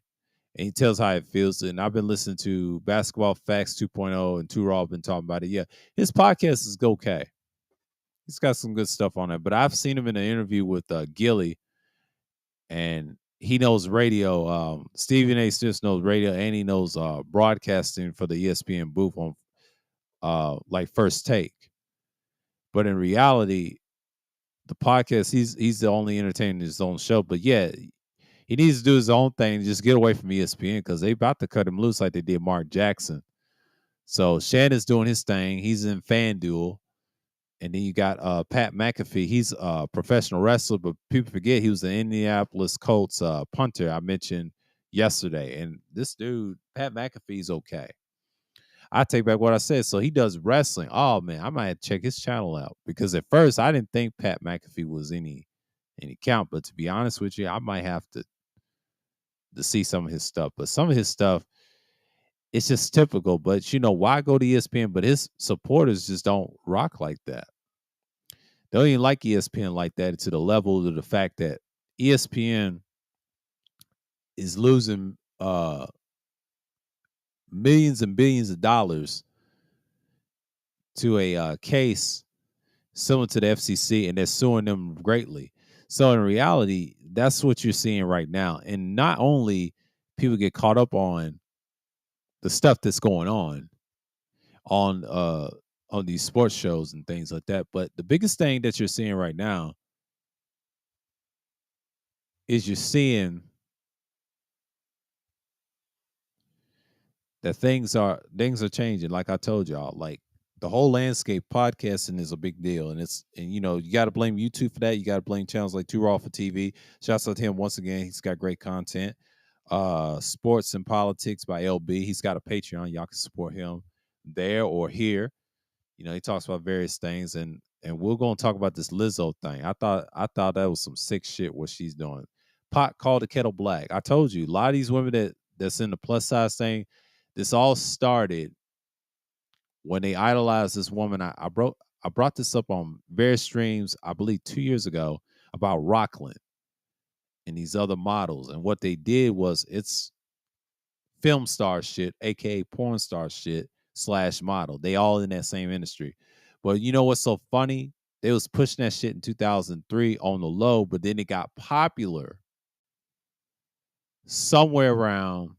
And he tells how it feels. And I've been listening to Basketball Facts 2.0 and Two Raw been talking about it. Yeah, his podcast is okay. He's got some good stuff on it. But I've seen him in an interview with Gilly, and he knows radio. Stephen A. Smith knows radio, and he knows broadcasting for the ESPN booth on like First Take. But in reality, the podcast, he's the only entertainer in his own show. But yeah, he needs to do his own thing and just get away from ESPN because they about to cut him loose like they did Mark Jackson. So Shannon's doing his thing. He's in FanDuel. And then you got Pat McAfee. He's a professional wrestler, but people forget he was the Indianapolis Colts punter I mentioned yesterday. And this dude, Pat McAfee's okay. I take back what I said. So he does wrestling. Oh man, I might have to check his channel out because at first I didn't think Pat McAfee was any count. But to be honest with you, I might have to see some of his stuff. But some of his stuff, it's just typical. But why go to ESPN? But his supporters just don't rock like that. They don't even like ESPN like that to the level of the fact that ESPN is losing millions and billions of dollars to a case similar to the FCC, and they're suing them greatly. So in reality, that's what you're seeing right now. And not only people get caught up on the stuff that's going on these sports shows and things like that, but the biggest thing that you're seeing right now is you're seeing that things are changing. Like I told y'all, like the whole landscape podcasting is a big deal, and you got to blame YouTube for that. You got to blame channels like Too Raw for TV. Shouts out to him once again. He's got great content. Sports and Politics by LB. He's got a Patreon. Y'all can support him there or here. He talks about various things, and we're gonna talk about this Lizzo thing. I thought that was some sick shit what she's doing. Pot called the kettle black. I told you, a lot of these women that's in the plus size thing, this all started when they idolized this woman. I brought this up on various streams, I believe 2 years ago, about Rockland and these other models. And what they did was it's film star shit, aka porn star shit / model. They all in that same industry. But you know what's so funny? They was pushing that shit in 2003 on the low, but then it got popular somewhere around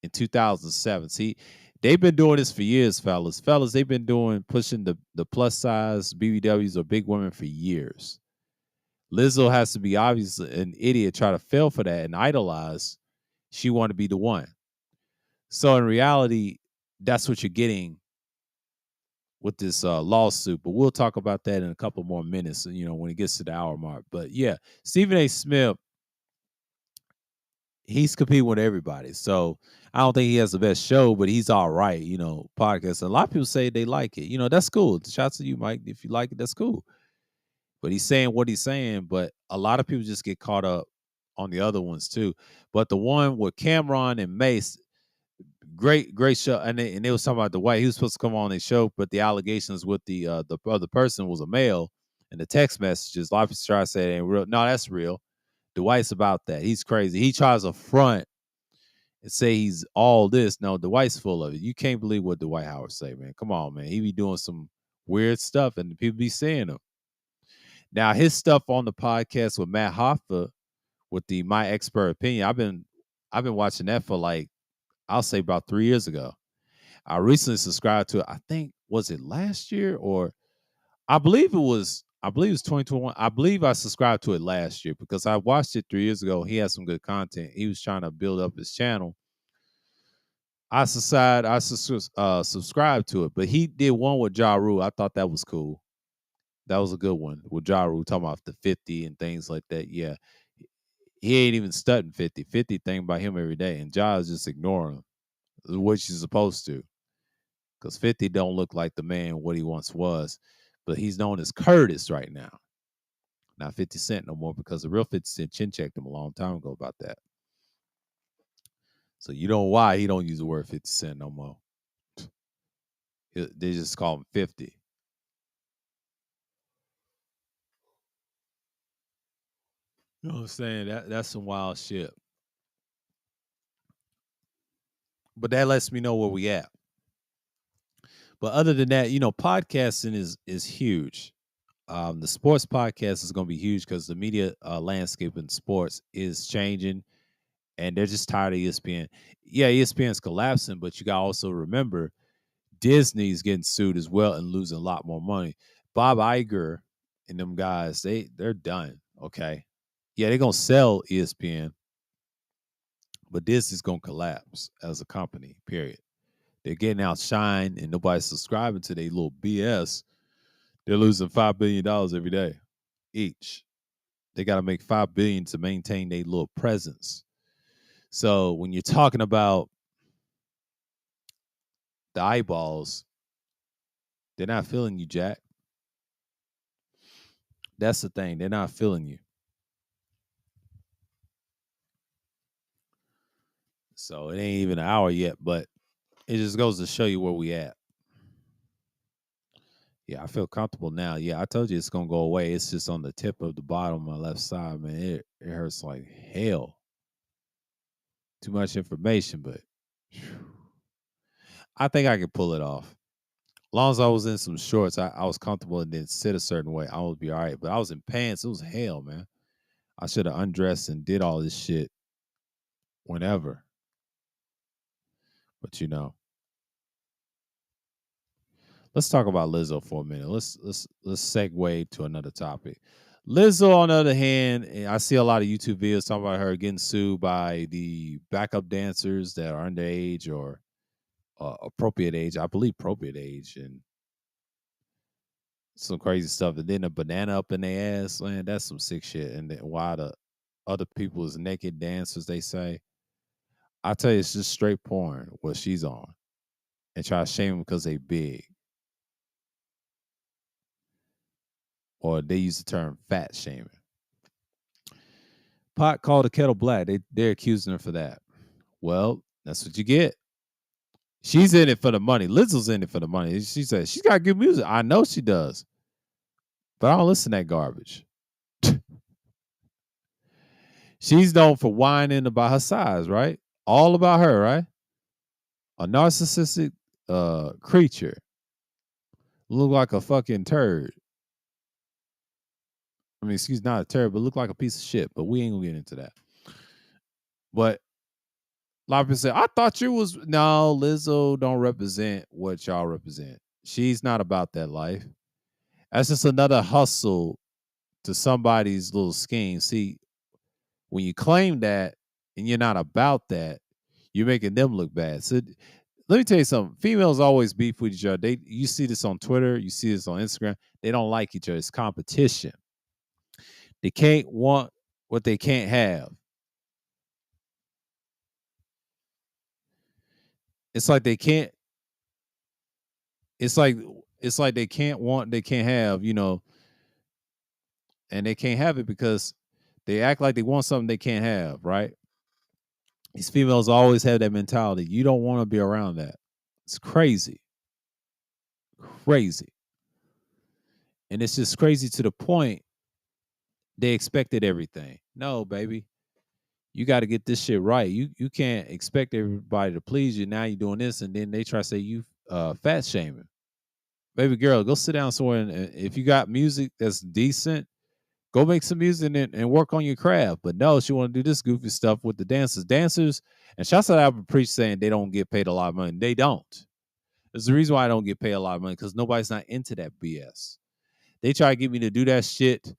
in 2007. See, They've been doing this for years, fellas. Fellas, they've been pushing the plus size BBWs or big women for years. Lizzo has to be obviously an idiot, try to fail for that and idolize. She want to be the one. So in reality, that's what you're getting with this lawsuit. But we'll talk about that in a couple more minutes, when it gets to the hour mark. But yeah, Stephen A. Smith, he's competing with everybody. So I don't think he has the best show, but he's all right, podcast. A lot of people say they like it. That's cool. Shout to you, Mike. If you like it, that's cool. But he's saying what he's saying, but a lot of people just get caught up on the other ones too. But the one with Cameron and Mace, great show. And they was talking about Dwight. He was supposed to come on the show, but the allegations with the other person was a male, and the text messages, a lot of people try to say it ain't real. No, that's real. Dwight's about that. He's crazy. He tries to front and say he's all this. No, Dwight's full of it. You can't believe what Dwight Howard say, man. Come on, man. He be doing some weird stuff, and people be saying him. Now, his stuff on the podcast with Matt Hoffa with the My Expert Opinion, I've been watching that for like, I'll say about 3 years ago. I recently subscribed to it. I think, was it last year, or I believe it was 2021. I believe I subscribed to it last year because I watched it 3 years ago. He had some good content. He was trying to build up his channel. I subscribed to it, but he did one with Ja Rule. I thought that was cool. That was a good one with Ja Rule talking about the 50 and things like that. Yeah. He ain't even studying 50. 50 thing about him every day. And Ja is just ignoring him, which he's supposed to. Because 50 don't look like the man what he once was. But he's known as Curtis right now. Not 50 Cent no more, because the real 50 Cent chin checked him a long time ago about that. So you know why he don't use the word 50 Cent no more. They just call him 50. You know what I'm saying? That's some wild shit. But that lets me know where we at. But other than that, podcasting is huge. The sports podcast is going to be huge because the media landscape in sports is changing, and they're just tired of ESPN. Yeah, ESPN's collapsing, but you got to also remember Disney's getting sued as well and losing a lot more money. Bob Iger and them guys, they're done. Okay, yeah, they're gonna sell ESPN, but Disney's gonna collapse as a company. Period. They're getting outshined, and nobody's subscribing to their little BS. They're losing $5 billion every day each. They got to make $5 billion to maintain their little presence. So when you're talking about the eyeballs, they're not feeling you, Jack. That's the thing. They're not feeling you. So it ain't even an hour yet, but it just goes to show you where we at. Yeah, I feel comfortable now. Yeah, I told you it's gonna go away. It's just on the tip of the bottom of my left side, man. It hurts like hell. Too much information, but I think I can pull it off. As long as I was in some shorts, I was comfortable and didn't sit a certain way, I would be all right. But I was in pants. It was hell, man. I should have undressed and did all this shit whenever. But let's talk about Lizzo for a minute. Let's segue to another topic. Lizzo, on the other hand, I see a lot of YouTube videos talking about her getting sued by the backup dancers that are underage or appropriate age. I believe appropriate age, and some crazy stuff. And then a banana up in their ass, man, that's some sick shit. And then why the other people is naked dancers, they say. I tell you, it's just straight porn what she's on, and try to shame them because they big. Or they use the term fat shaming. Pot called the kettle black. They're accusing her for that. Well, that's what you get. She's in it for the money. Lizzo's in it for the money. She said she's got good music. I know she does, but I don't listen to that garbage. She's known for whining about her size, right? All about her, right? A narcissistic creature. Look like a fucking turd. I mean, she's not a turd, but look like a piece of shit. But we ain't gonna get into that. But A lot of people say, I thought you was no, Lizzo don't represent what y'all represent. She's not about that life. That's just another hustle to somebody's little scheme. See, when you claim that and you're not about that, you're making them look bad. So let me tell you something. Females always beef with each other. You see this on Twitter, you see this on Instagram. They don't like each other. It's competition. They can't want what they can't have. It's like they can't. It's like they can't want, they can't have. And they can't have it because they act like they want something they can't have. Right? These females always have that mentality. You don't want to be around that. It's crazy, crazy, and it's just crazy to the point they expected everything. No, baby, you got to get this shit right. You can't expect everybody to please you. Now you're doing this, and then they try to say you fat shaming. Baby girl, go sit down somewhere, and if you got music that's decent, go make some music and work on your craft. But no, she want to do this goofy stuff with the dancers. Dancers, and shouts out Albert Preach saying they don't get paid a lot of money. They don't. There's the reason why I don't get paid a lot of money because nobody's not into that BS. They try to get me to do that shit.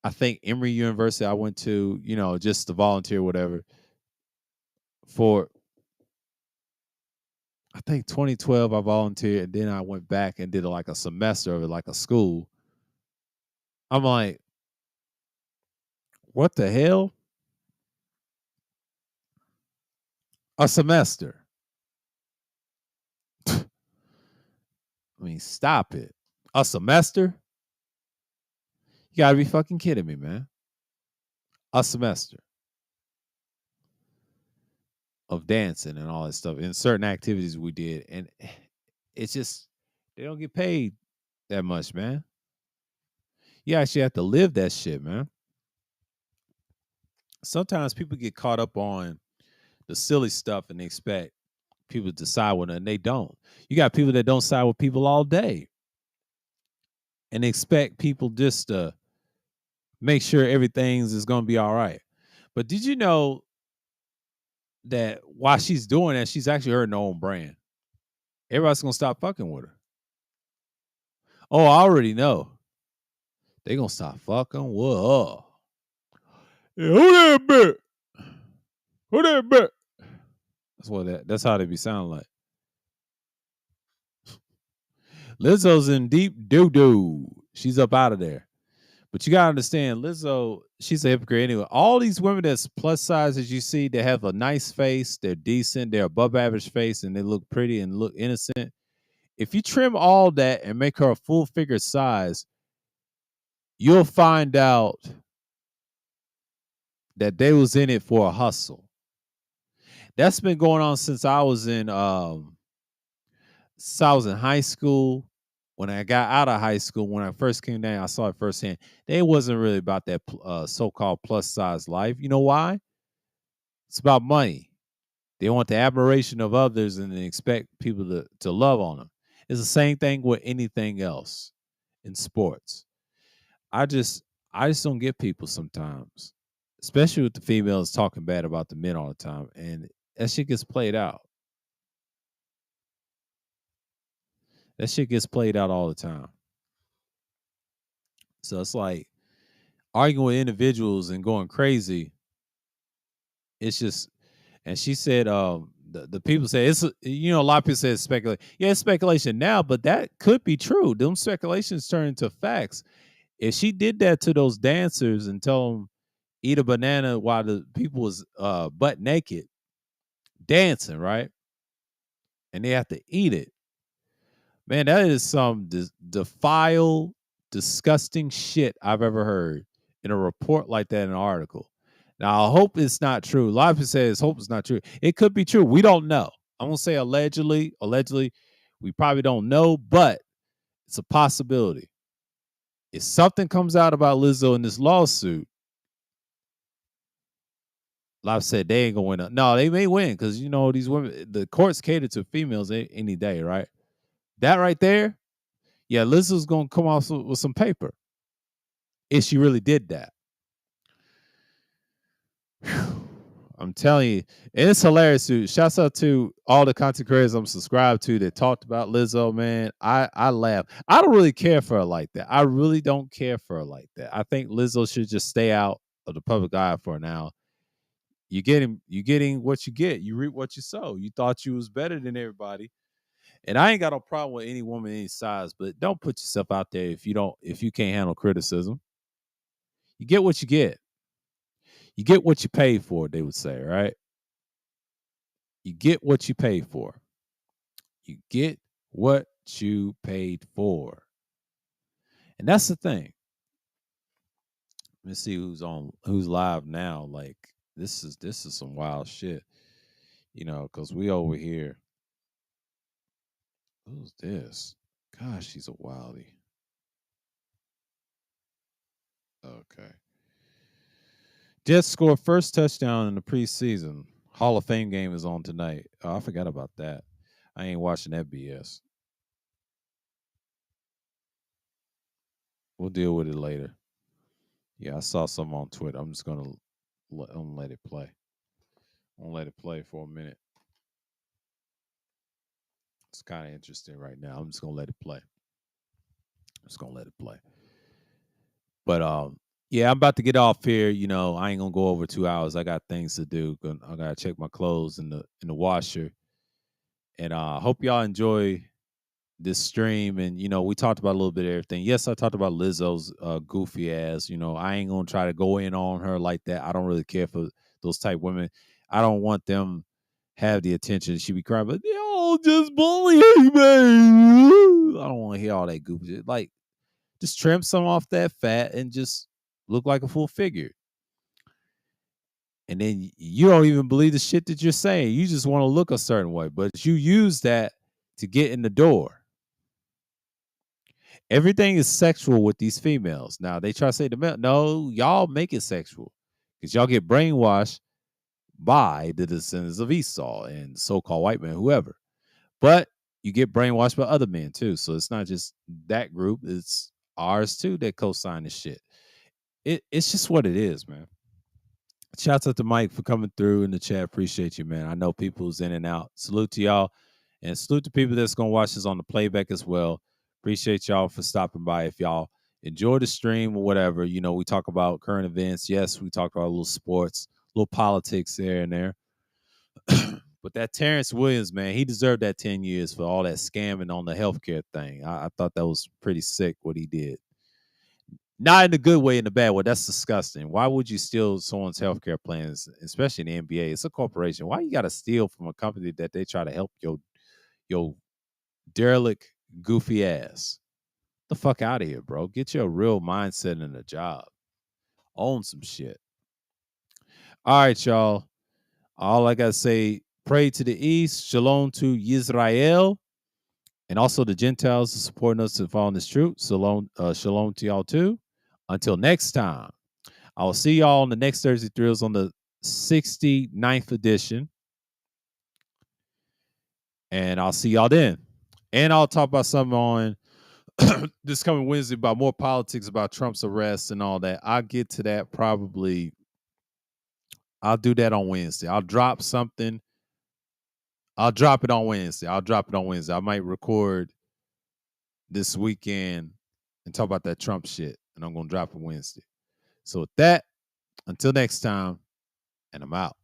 I think Emory University I went to, just to volunteer, whatever, for I think 2012 I volunteered, and then I went back and did like a semester of it, like a school. I'm like, what the hell? A semester. I mean, stop it. A semester? You gotta be fucking kidding me, man. A semester of dancing and all that stuff and certain activities we did. And it's just, they don't get paid that much, man. You actually have to live that shit, man. Sometimes people get caught up on the silly stuff and they expect people to side with them, and they don't. You got people that don't side with people all day and expect people just to make sure everything's is going to be all right. But did you know that while she's doing that, she's actually hurting her own brand? Everybody's going to stop fucking with her. Oh, I already know. They going to stop fucking with her. Yeah, who that bitch? Who that bitch? That's how they be sounding like. Lizzo's in deep doo-doo. She's up out of there. But you gotta understand, Lizzo, she's a hypocrite anyway. All these women that's plus size as you see, they have a nice face, they're decent, they're above average face, and they look pretty and look innocent. If you trim all that and make her a full figure size, you'll find out that they was in it for a hustle. That's been going on since I was in high school. When I got out of high school, when I first came down, I saw it firsthand. They wasn't really about that so-called plus size life. You know why? It's about money. They want the admiration of others and they expect people to love on them. It's the same thing with anything else in sports. I just don't get people sometimes, especially with the females talking bad about the men all the time, and that shit gets played out. That shit gets played out all the time. So it's like arguing with individuals and going crazy. It's just, and she said, the people say it's, a lot of people say it's speculation. Yeah, it's speculation now, but that could be true. Them speculations turn into facts. If she did that to those dancers and tell them eat a banana while the people was butt naked dancing, right? And they have to eat it. Man, that is some defile, disgusting shit I've ever heard in a report like that in an article. Now, I hope it's not true. A lot of people say hope it's not true. It could be true. We don't know. I'm going to say allegedly. Allegedly, we probably don't know, but it's a possibility. If something comes out about Lizzo in this lawsuit, a lot of said they ain't going to win. No, they may win because, these women, the courts cater to females any day, right? That right there, yeah, Lizzo's going to come off with some paper if she really did that. Whew. I'm telling you, and it's hilarious too. Shouts out to all the content creators I'm subscribed to that talked about Lizzo, man. I laugh. I don't really care for her like that. I really don't care for her like that. I think Lizzo should just stay out of the public eye for now. You getting what you get. You reap what you sow. You thought you was better than everybody. And I ain't got no problem with any woman any size, but don't put yourself out there if you can't handle criticism. You get what you get. You get what you pay for, they would say, right? You get what you pay for. You get what you paid for. And that's the thing. Let's see who's live now. Like this is some wild shit. Because we over here. Who's this? Gosh, she's a wildie. Okay. Jets scored first touchdown in the preseason. Hall of Fame game is on tonight. Oh, I forgot about that. I ain't watching that BS. We'll deal with it later. Yeah, I saw some on Twitter. I'm just gonna let it play. I'm gonna let it play for a minute. It's kind of interesting right now. I'm just gonna let it play. I'm just gonna let it play. But yeah, I'm about to get off here. I ain't gonna go over 2 hours. I got things to do. I gotta check my clothes in the washer. And hope y'all enjoy this stream. And we talked about a little bit of everything. Yes, I talked about Lizzo's goofy ass. I ain't gonna try to go in on her like that. I don't really care for those type women. I don't want them have the attention. She be crying, but they all just bullying me. I don't want to hear all that goofy shit. Like, just trim some off that fat and just look like a full figure. And then you don't even believe the shit that you're saying. You just want to look a certain way, but you use that to get in the door. Everything is sexual with these females. Now they try to say the male, no, y'all make it sexual because y'all get brainwashed by the descendants of Esau and so-called white men, whoever. But you get brainwashed by other men too. So it's not just that group; it's ours too that co-sign this shit. It's just what it is, man. Shouts out to Mike for coming through in the chat. Appreciate you, man. I know people's in and out. Salute to y'all. And salute to people that's going to watch this on the playback as well. Appreciate y'all for stopping by. If y'all enjoy the stream or whatever, we talk about current events. Yes, we talk about a little sports, a little politics here and there. But that Terrence Williams, man, he deserved that 10 years for all that scamming on the healthcare thing. I thought that was pretty sick what he did. Not in the good way, in the bad way. That's disgusting. Why would you steal someone's healthcare plans, especially in the NBA? It's a corporation. Why you got to steal from a company that they try to help your derelict, goofy ass? The fuck out of here, bro. Get your real mindset in a job. Own some shit. All right, y'all. All I gotta say, pray to the east, shalom to Israel, and also the Gentiles supporting us to follow this truth. Shalom to y'all too. Until next time. I will see y'all on the next Thursday Thrills on the 69th edition. And I'll see y'all then. And I'll talk about something on this coming Wednesday about more politics about Trump's arrest and all that. I'll get to that probably. I'll do that on Wednesday. I'll drop something. I'll drop it on Wednesday. I might record this weekend and talk about that Trump shit. And I'm going to drop it Wednesday. So with that, until next time, and I'm out.